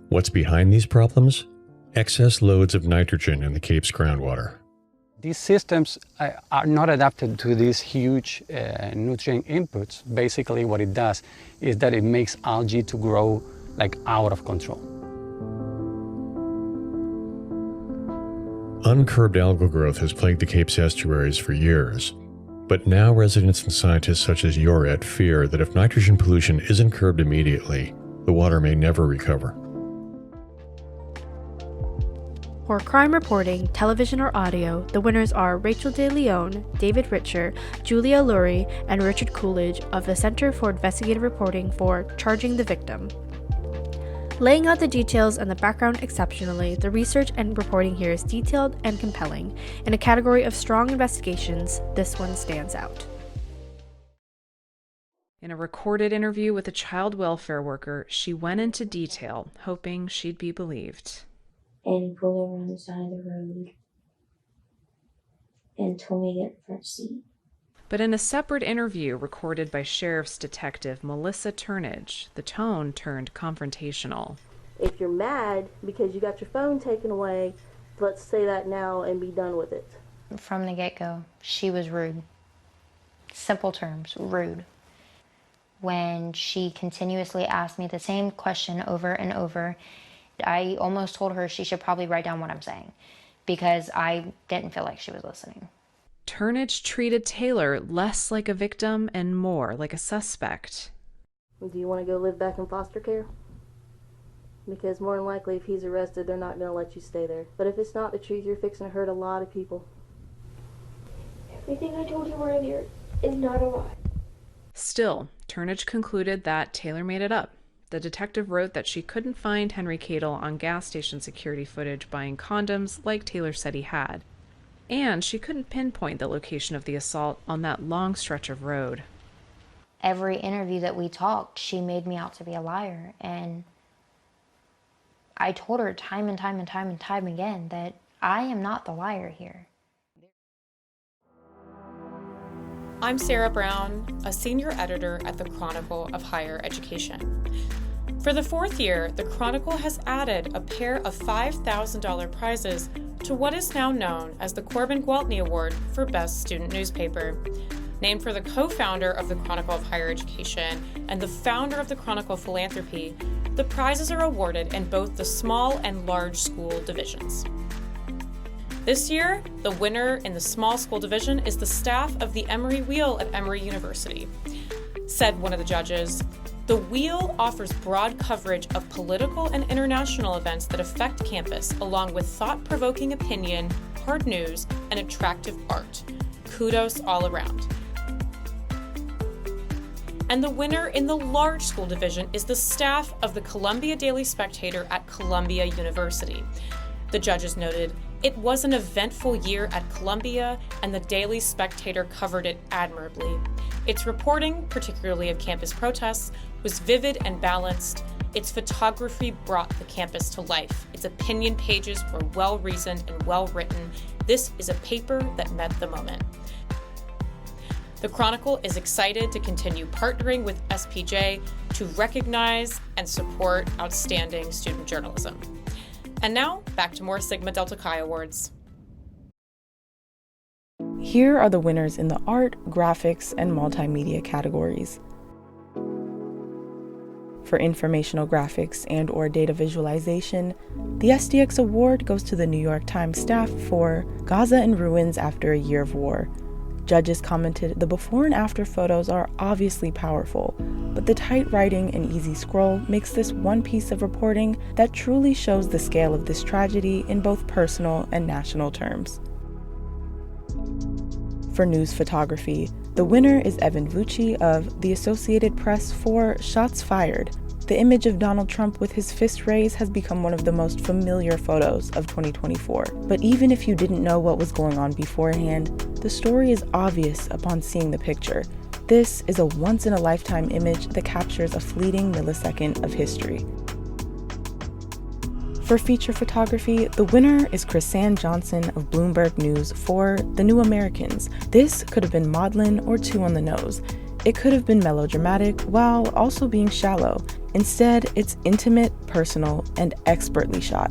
What's behind these problems? Excess loads of nitrogen in the Cape's groundwater. These systems are not adapted to these huge nutrient inputs. Basically what it does is that it makes algae to grow like out of control. Uncurbed algal growth has plagued the Cape's estuaries for years, but now residents and scientists such as Yoret fear that if nitrogen pollution isn't curbed immediately, the water may never recover. For crime reporting, television or audio, the winners are Rachel De Leon, David Richer, Julia Lurie, and Richard Coolidge of the Center for Investigative Reporting for Charging the Victim. Laying out the details and the background exceptionally, the research and reporting here is detailed and compelling. In a category of strong investigations, this one stands out. In a recorded interview with a child welfare worker, she went into detail, hoping she'd be believed. And pulled over on the side of the road and told me to get the front seat. But in a separate interview recorded by Sheriff's Detective Melissa Turnage, the tone turned confrontational. If you're mad because you got your phone taken away, let's say that now and be done with it. From the get-go, she was rude. Simple terms, rude. When she continuously asked me the same question over and over, I almost told her she should probably write down what I'm saying because I didn't feel like she was listening. Turnage treated Taylor less like a victim and more like a suspect. Do you want to go live back in foster care? Because more than likely if he's arrested, they're not going to let you stay there. But if it's not the truth, you're fixing to hurt a lot of people. Everything I told you earlier is not a lie. Still, Turnage concluded that Taylor made it up. The detective wrote that she couldn't find Henry Cadle on gas station security footage buying condoms like Taylor said he had. And she couldn't pinpoint the location of the assault on that long stretch of road. Every interview that we talked, she made me out to be a liar. And I told her time and time and time and time again that I am not the liar here. I'm Sarah Brown, a senior editor at the Chronicle of Higher Education. For the fourth year, the Chronicle has added a pair of $5,000 prizes to what is now known as the Corbin Gwaltney Award for Best Student Newspaper. Named for the co-founder of the Chronicle of Higher Education and the founder of the Chronicle Philanthropy, the prizes are awarded in both the small and large school divisions. This year, the winner in the small school division is the staff of the Emory Wheel at Emory University. Said one of the judges, "The Wheel offers broad coverage of political and international events that affect campus, along with thought-provoking opinion, hard news, and attractive art. Kudos all around." And the winner in the large school division is the staff of the Columbia Daily Spectator at Columbia University. The judges noted, "It was an eventful year at Columbia, and the Daily Spectator covered it admirably. Its reporting, particularly of campus protests, was vivid and balanced. Its photography brought the campus to life. Its opinion pages were well-reasoned and well-written. This is a paper that met the moment. The Chronicle is excited to continue partnering with SPJ to recognize and support outstanding student journalism. And now, back to more Sigma Delta Chi Awards. Here are the winners in the art, graphics, and multimedia categories. For informational graphics and/or data visualization, the SDX Award goes to the New York Times staff for Gaza in Ruins After a Year of War. Judges commented the before and after photos are obviously powerful, but the tight writing and easy scroll makes this one piece of reporting that truly shows the scale of this tragedy in both personal and national terms. For news photography, the winner is Evan Vucci of the Associated Press for Shots Fired. The image of Donald Trump with his fist raised has become one of the most familiar photos of 2024. But even if you didn't know what was going on beforehand, the story is obvious upon seeing the picture. This is a once-in-a-lifetime image that captures a fleeting millisecond of history. For feature photography, the winner is Chrisanne Johnson of Bloomberg News for The New Americans. This could have been maudlin or too on the nose. It could have been melodramatic while also being shallow. Instead, it's intimate, personal, and expertly shot.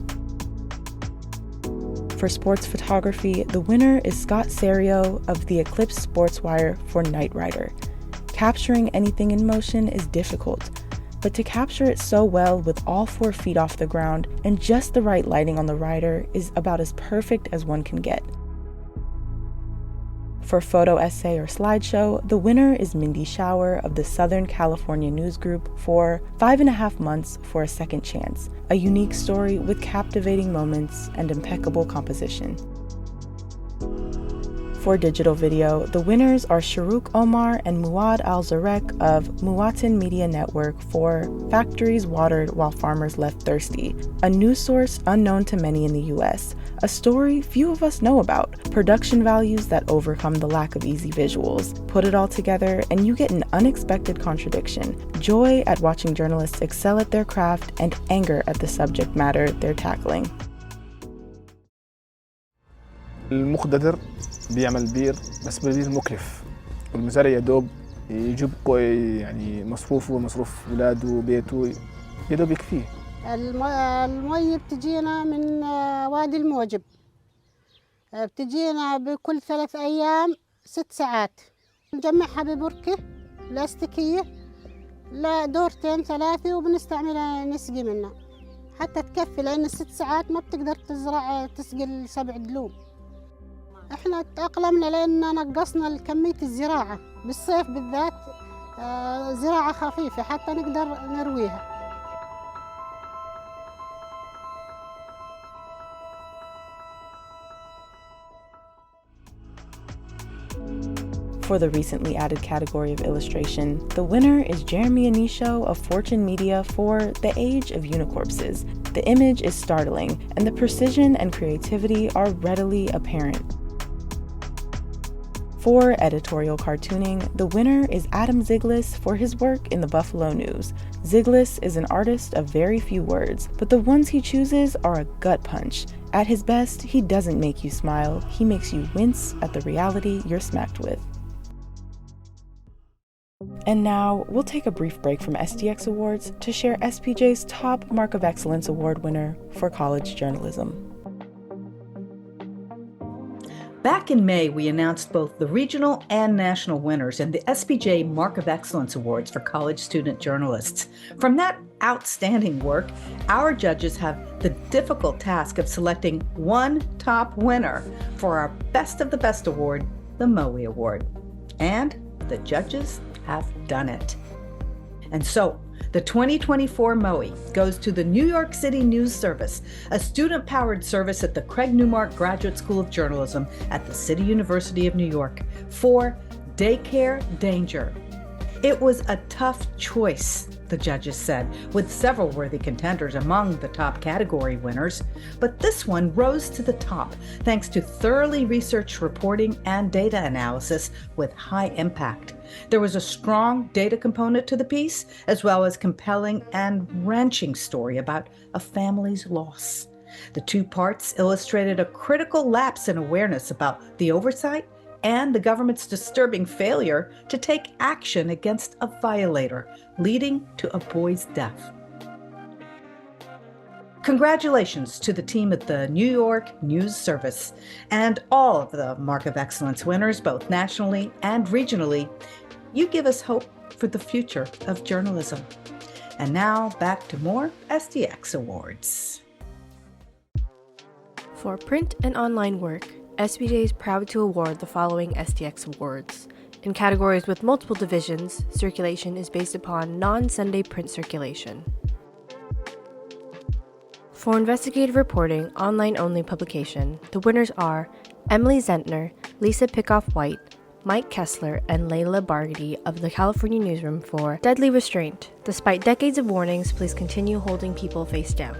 For sports photography, the winner is Scott Serio of the Eclipse Sports Wire for Knight Rider. Capturing anything in motion is difficult, but to capture it so well with all 4 feet off the ground and just the right lighting on the rider is about as perfect as one can get. For photo essay or slideshow, the winner is Mindy Shower of the Southern California News Group for 5.5 Months for a Second Chance, a unique story with captivating moments and impeccable composition. For digital video, the winners are Sharouk Omar and Muad Al-Zarek of Muwatin Media Network for Factories Watered While Farmers Left Thirsty, a news source unknown to many in the US, a story few of us know about, production values that overcome the lack of easy visuals. Put it all together and you get an unexpected contradiction, joy at watching journalists excel at their craft and anger at the subject matter they're tackling. المقتدر بيعمل بير بس بالبير مكلف والمزارع يدوب يجيب يعني مصروفه ومصروف ولاده وبيته يدوب يكفيه. المي بتجينا من وادي الموجب، بتجينا بكل 3 أيام 6 ساعات. نجمعها ببركة بلاستيكية لدورتين 3 وبنستعملها نسقي منها حتى تكفي، لأن 6 ساعات ما بتقدر تسقي 7 دلوم. احنا تأقلمنا لأن نقصنا كمية الزراعة بالصيف بالذات، زراعة خفيفة حتى نقدر نرويها. For the recently added category of illustration, the winner is Jeremy Anisho of Fortune Media for The Age of Unicorpses. The image is startling, and the precision and creativity are readily apparent. For editorial cartooning, the winner is Adam Ziglis for his work in the Buffalo News. Ziglis is an artist of very few words, but the ones he chooses are a gut punch. At his best, he doesn't make you smile, he makes you wince at the reality you're smacked with. And now, we'll take a brief break from SDX Awards to share SPJ's top Mark of Excellence Award winner for college journalism. Back in May, we announced both the regional and national winners in the SPJ Mark of Excellence Awards for college student journalists. From that outstanding work, our judges have the difficult task of selecting one top winner for our Best of the Best Award, the MOE Award. And the judges have done it. And so, the 2024 MOE goes to the New York City News Service, a student-powered service at the Craig Newmark Graduate School of Journalism at the City University of New York, for Daycare Danger. It was a tough choice, the judges said, with several worthy contenders among the top category winners. But this one rose to the top thanks to thoroughly researched reporting and data analysis with high impact. There was a strong data component to the piece, as well as compelling and wrenching story about a family's loss. The two parts illustrated a critical lapse in awareness about the oversight and the government's disturbing failure to take action against a violator, leading to a boy's death. Congratulations to the team at the New York News Service and all of the Mark of Excellence winners, both nationally and regionally. You give us hope for the future of journalism. And now back to more SDX Awards. For print and online work, SBJ is proud to award the following SDX Awards. In categories with multiple divisions, circulation is based upon non-Sunday print circulation. For investigative reporting, online-only publication, the winners are Emily Zentner, Lisa Pickoff-White, Mike Kessler, and Layla Barghedi of the California Newsroom for Deadly Restraint. Despite decades of warnings, police continue holding people face down.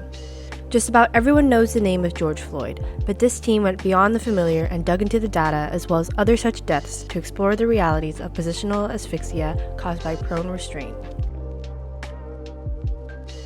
Just about everyone knows the name of George Floyd, but this team went beyond the familiar and dug into the data as well as other such deaths to explore the realities of positional asphyxia caused by prone restraint.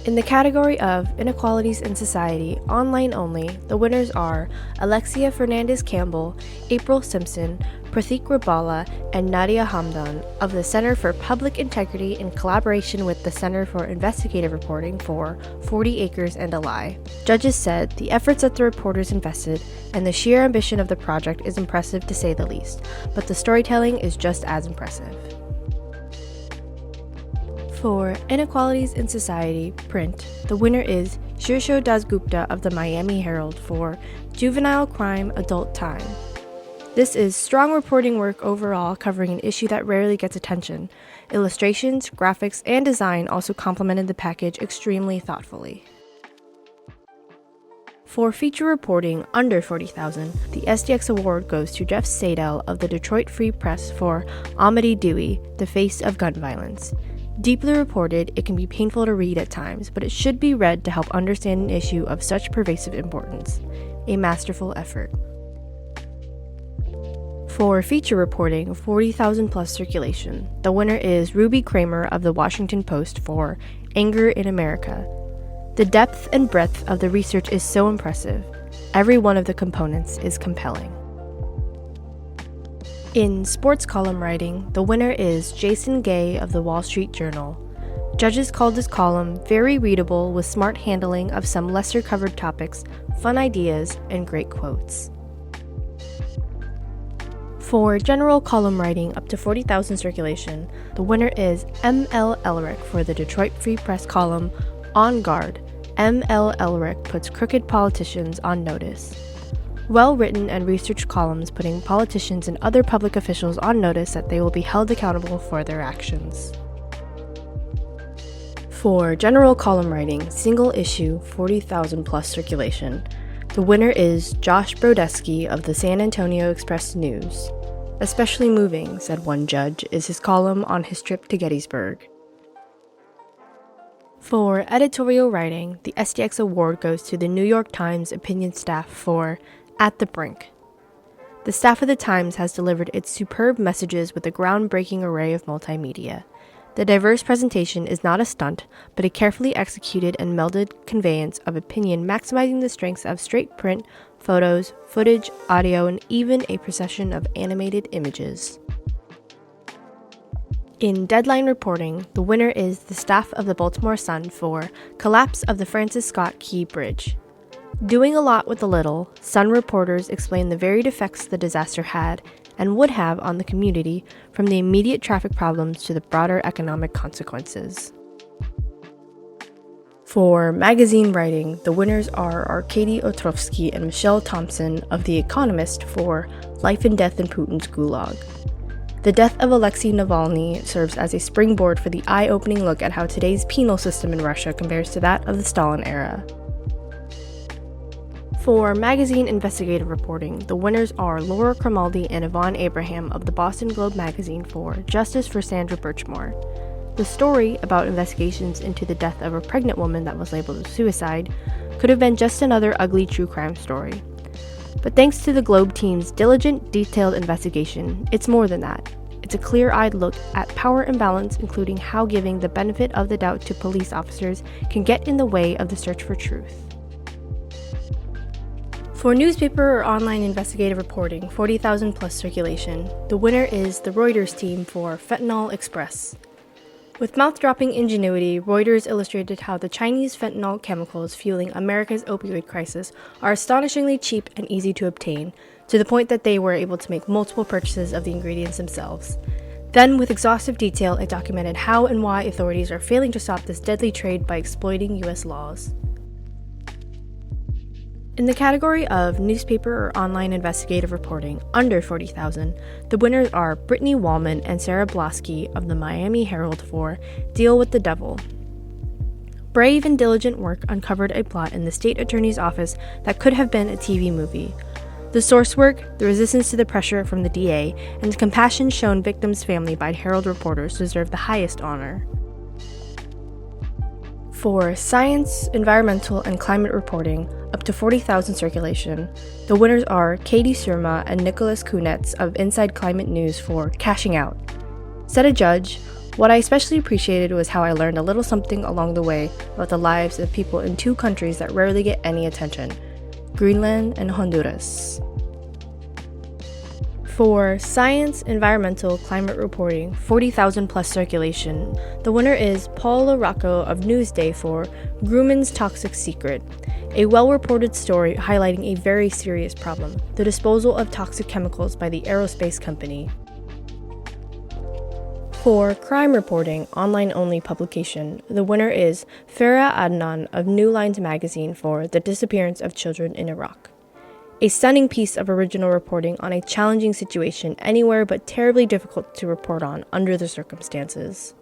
In the category of Inequalities in Society, online only, the winners are Alexia Fernandez-Campbell, April Simpson, Pratik Rabala, and Nadia Hamdan of the Center for Public Integrity in collaboration with the Center for Investigative Reporting for 40 Acres and a Lie. Judges said the efforts that the reporters invested and the sheer ambition of the project is impressive to say the least, but the storytelling is just as impressive. For Inequalities in Society, print, the winner is Shirsho Dasgupta of the Miami Herald for Juvenile Crime, Adult Time. This is strong reporting work overall, covering an issue that rarely gets attention. Illustrations, graphics, and design also complemented the package extremely thoughtfully. For feature reporting under 40,000, the SDX Award goes to Jeff Sadel of the Detroit Free Press for Amity Dewey, The Face of Gun Violence. Deeply reported, it can be painful to read at times, but it should be read to help understand an issue of such pervasive importance. A masterful effort. For feature reporting, 40,000 plus circulation, the winner is Ruby Kramer of the Washington Post for Anger in America. The depth and breadth of the research is so impressive. Every one of the components is compelling. In sports column writing, the winner is Jason Gay of the Wall Street Journal. Judges called this column very readable with smart handling of some lesser covered topics, fun ideas, and great quotes. For general column writing up to 40,000 circulation, the winner is M.L. Elric for the Detroit Free Press column On Guard. M.L. Elric puts crooked politicians on notice. Well-written and researched columns putting politicians and other public officials on notice that they will be held accountable for their actions. For general column writing, single issue, 40,000 plus circulation, the winner is Josh Brodesky of the San Antonio Express-News. Especially moving, said one judge, is his column on his trip to Gettysburg. For editorial writing, the SDX Award goes to the New York Times opinion staff for At the Brink. The staff of the Times has delivered its superb messages with a groundbreaking array of multimedia. The diverse presentation is not a stunt, but a carefully executed and melded conveyance of opinion maximizing the strengths of straight print, photos, footage, audio, and even a procession of animated images. In deadline reporting, the winner is the staff of the Baltimore Sun for Collapse of the Francis Scott Key Bridge. Doing a lot with a little, Sun reporters explain the varied effects the disaster had and would have on the community, from the immediate traffic problems to the broader economic consequences. For magazine writing, the winners are Arkady Otrovsky and Michelle Thompson of The Economist for Life and Death in Putin's Gulag. The death of Alexei Navalny serves as a springboard for the eye-opening look at how today's penal system in Russia compares to that of the Stalin era. For magazine investigative reporting, the winners are Laura Cromaldi and Yvonne Abraham of the Boston Globe magazine for Justice for Sandra Birchmore. The story, about investigations into the death of a pregnant woman that was labeled a suicide, could have been just another ugly true crime story. But thanks to the Globe team's diligent, detailed investigation, it's more than that. It's a clear-eyed look at power imbalance, including how giving the benefit of the doubt to police officers can get in the way of the search for truth. For newspaper or online investigative reporting, 40,000 plus circulation, the winner is the Reuters team for Fentanyl Express. With mouth-dropping ingenuity, Reuters illustrated how the Chinese fentanyl chemicals fueling America's opioid crisis are astonishingly cheap and easy to obtain, to the point that they were able to make multiple purchases of the ingredients themselves. Then, with exhaustive detail, it documented how and why authorities are failing to stop this deadly trade by exploiting U.S. laws. In the category of newspaper or online investigative reporting under 40,000, the winners are Brittany Wallman and Sarah Blosky of the Miami Herald for Deal with the Devil. Brave and diligent work uncovered a plot in the state attorney's office that could have been a TV movie. The source work, the resistance to the pressure from the DA, and the compassion shown victims' family by Herald reporters deserve the highest honor. For science, environmental, and climate reporting, up to 40,000 circulation, the winners are Katie Surma and Nicholas Kunetz of Inside Climate News for Cashing Out. Said a judge, what I especially appreciated was how I learned a little something along the way about the lives of people in two countries that rarely get any attention, Greenland and Honduras. For science, environmental, climate reporting, 40,000 plus circulation, the winner is Paul LaRocco of Newsday for Grumman's Toxic Secret, a well-reported story highlighting a very serious problem, the disposal of toxic chemicals by the aerospace company. For crime reporting, online-only publication, the winner is Farah Adnan of New Lines magazine for The Disappearance of Children in Iraq. A stunning piece of original reporting on a challenging situation anywhere but terribly difficult to report on under the circumstances.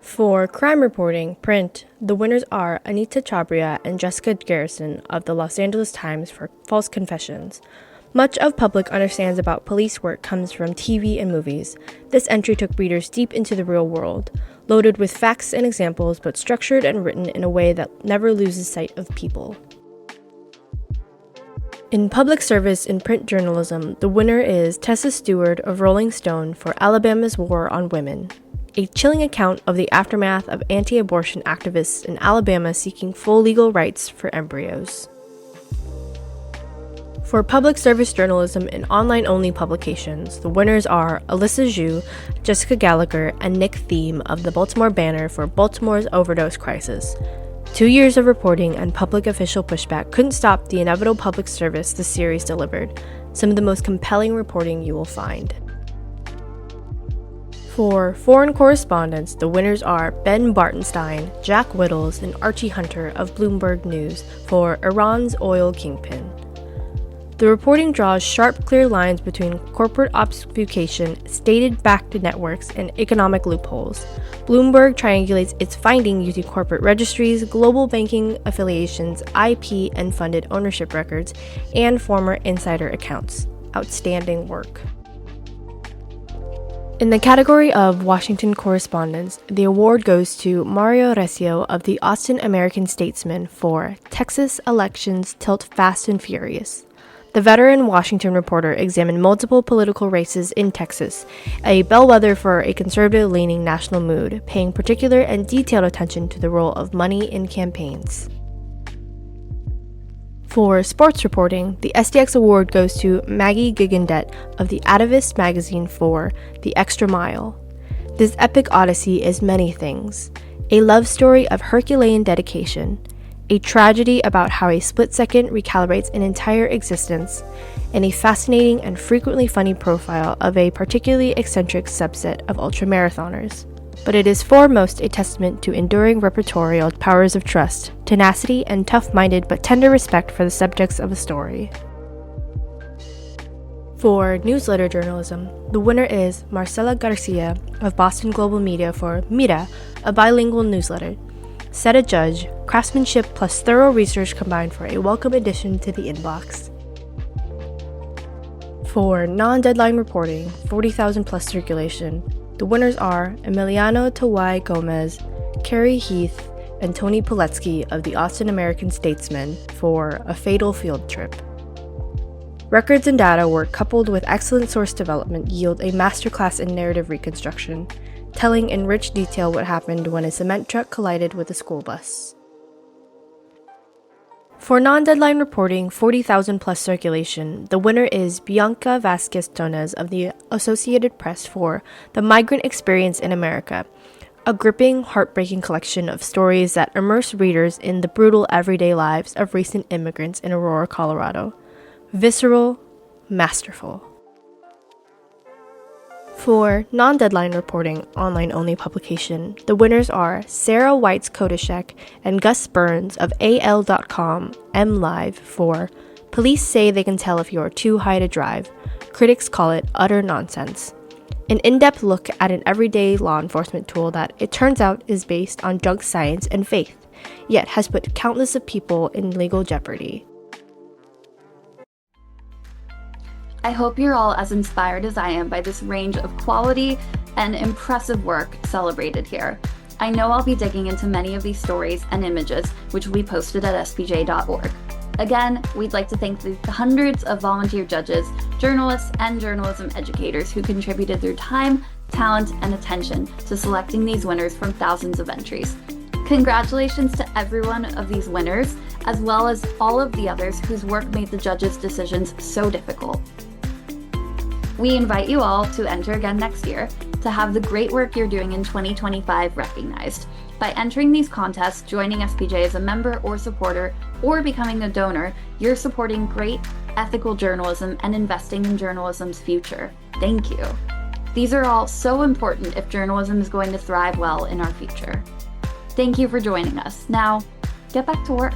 For crime reporting, print, the winners are Anita Chabria and Jessica Garrison of the Los Angeles Times for False Confessions. Much of public understands about police work comes from TV and movies. This entry took readers deep into the real world, loaded with facts and examples, but structured and written in a way that never loses sight of people. In public service in print journalism, the winner is Tessa Stewart of Rolling Stone for Alabama's War on Women, a chilling account of the aftermath of anti-abortion activists in Alabama seeking full legal rights for embryos. For public service journalism in online-only publications, the winners are Alyssa Zhu, Jessica Gallagher, and Nick Thiem of the Baltimore Banner for Baltimore's overdose crisis. 2 years of reporting and public official pushback couldn't stop the inevitable public service the series delivered, some of the most compelling reporting you will find. For foreign correspondents, the winners are Ben Bartenstein, Jack Whittles, and Archie Hunter of Bloomberg News for Iran's oil kingpin. The reporting draws sharp, clear lines between corporate obfuscation, stated backed networks, and economic loopholes. Bloomberg triangulates its finding using corporate registries, global banking affiliations, IP and funded ownership records, and former insider accounts. Outstanding work. In the category of Washington correspondence, the award goes to Mario Recio of the Austin American-Statesman for Texas Elections Tilt Fast and Furious. The veteran Washington reporter examined multiple political races in Texas, a bellwether for a conservative-leaning national mood, paying particular and detailed attention to the role of money in campaigns. For sports reporting, the SDX award goes to Maggie Gigandet of the Atavist magazine for The Extra Mile. This epic odyssey is many things: a love story of Herculean dedication, a tragedy about how a split second recalibrates an entire existence, and a fascinating and frequently funny profile of a particularly eccentric subset of ultramarathoners. But it is foremost a testament to enduring repertorial powers of trust, tenacity, and tough-minded but tender respect for the subjects of a story. For newsletter journalism, the winner is Marcela Garcia of Boston Global Media for Mira, a bilingual newsletter. set a judge, craftsmanship plus thorough research combined for a welcome addition to the inbox. For non-deadline reporting, 40,000 plus circulation, the winners are Emiliano Tawai Gomez, Carrie Heath, and Tony Poletsky of the Austin American-Statesman for A Fatal Field Trip. Records and data work coupled with excellent source development yield a masterclass in narrative reconstruction, telling in rich detail what happened when a cement truck collided with a school bus. For non-deadline reporting, 40,000 plus circulation, the winner is Bianca Vasquez Tonez of the Associated Press for The Migrant Experience in America, a gripping, heartbreaking collection of stories that immerse readers in the brutal everyday lives of recent immigrants in Aurora, Colorado. Visceral, masterful. For non-deadline reporting, online-only publication, the winners are Sarah Weitz-Kodashek and Gus Burns of AL.com MLive for Police Say They Can Tell If You're Too High to Drive. Critics call it utter nonsense. An in-depth look at an everyday law enforcement tool that, it turns out, is based on junk science and faith, yet has put countless of people in legal jeopardy. I hope you're all as inspired as I am by this range of quality and impressive work celebrated here. I know I'll be digging into many of these stories and images, which we posted at spj.org. Again, we'd like to thank the hundreds of volunteer judges, journalists, and journalism educators who contributed their time, talent, and attention to selecting these winners from thousands of entries. Congratulations to every one of these winners, as well as all of the others whose work made the judges' decisions so difficult. We invite you all to enter again next year to have the great work you're doing in 2025 recognized. By entering these contests, joining SPJ as a member or supporter, or becoming a donor, you're supporting great, ethical journalism and investing in journalism's future. Thank you. These are all so important if journalism is going to thrive well in our future. Thank you for joining us. Now, get back to work.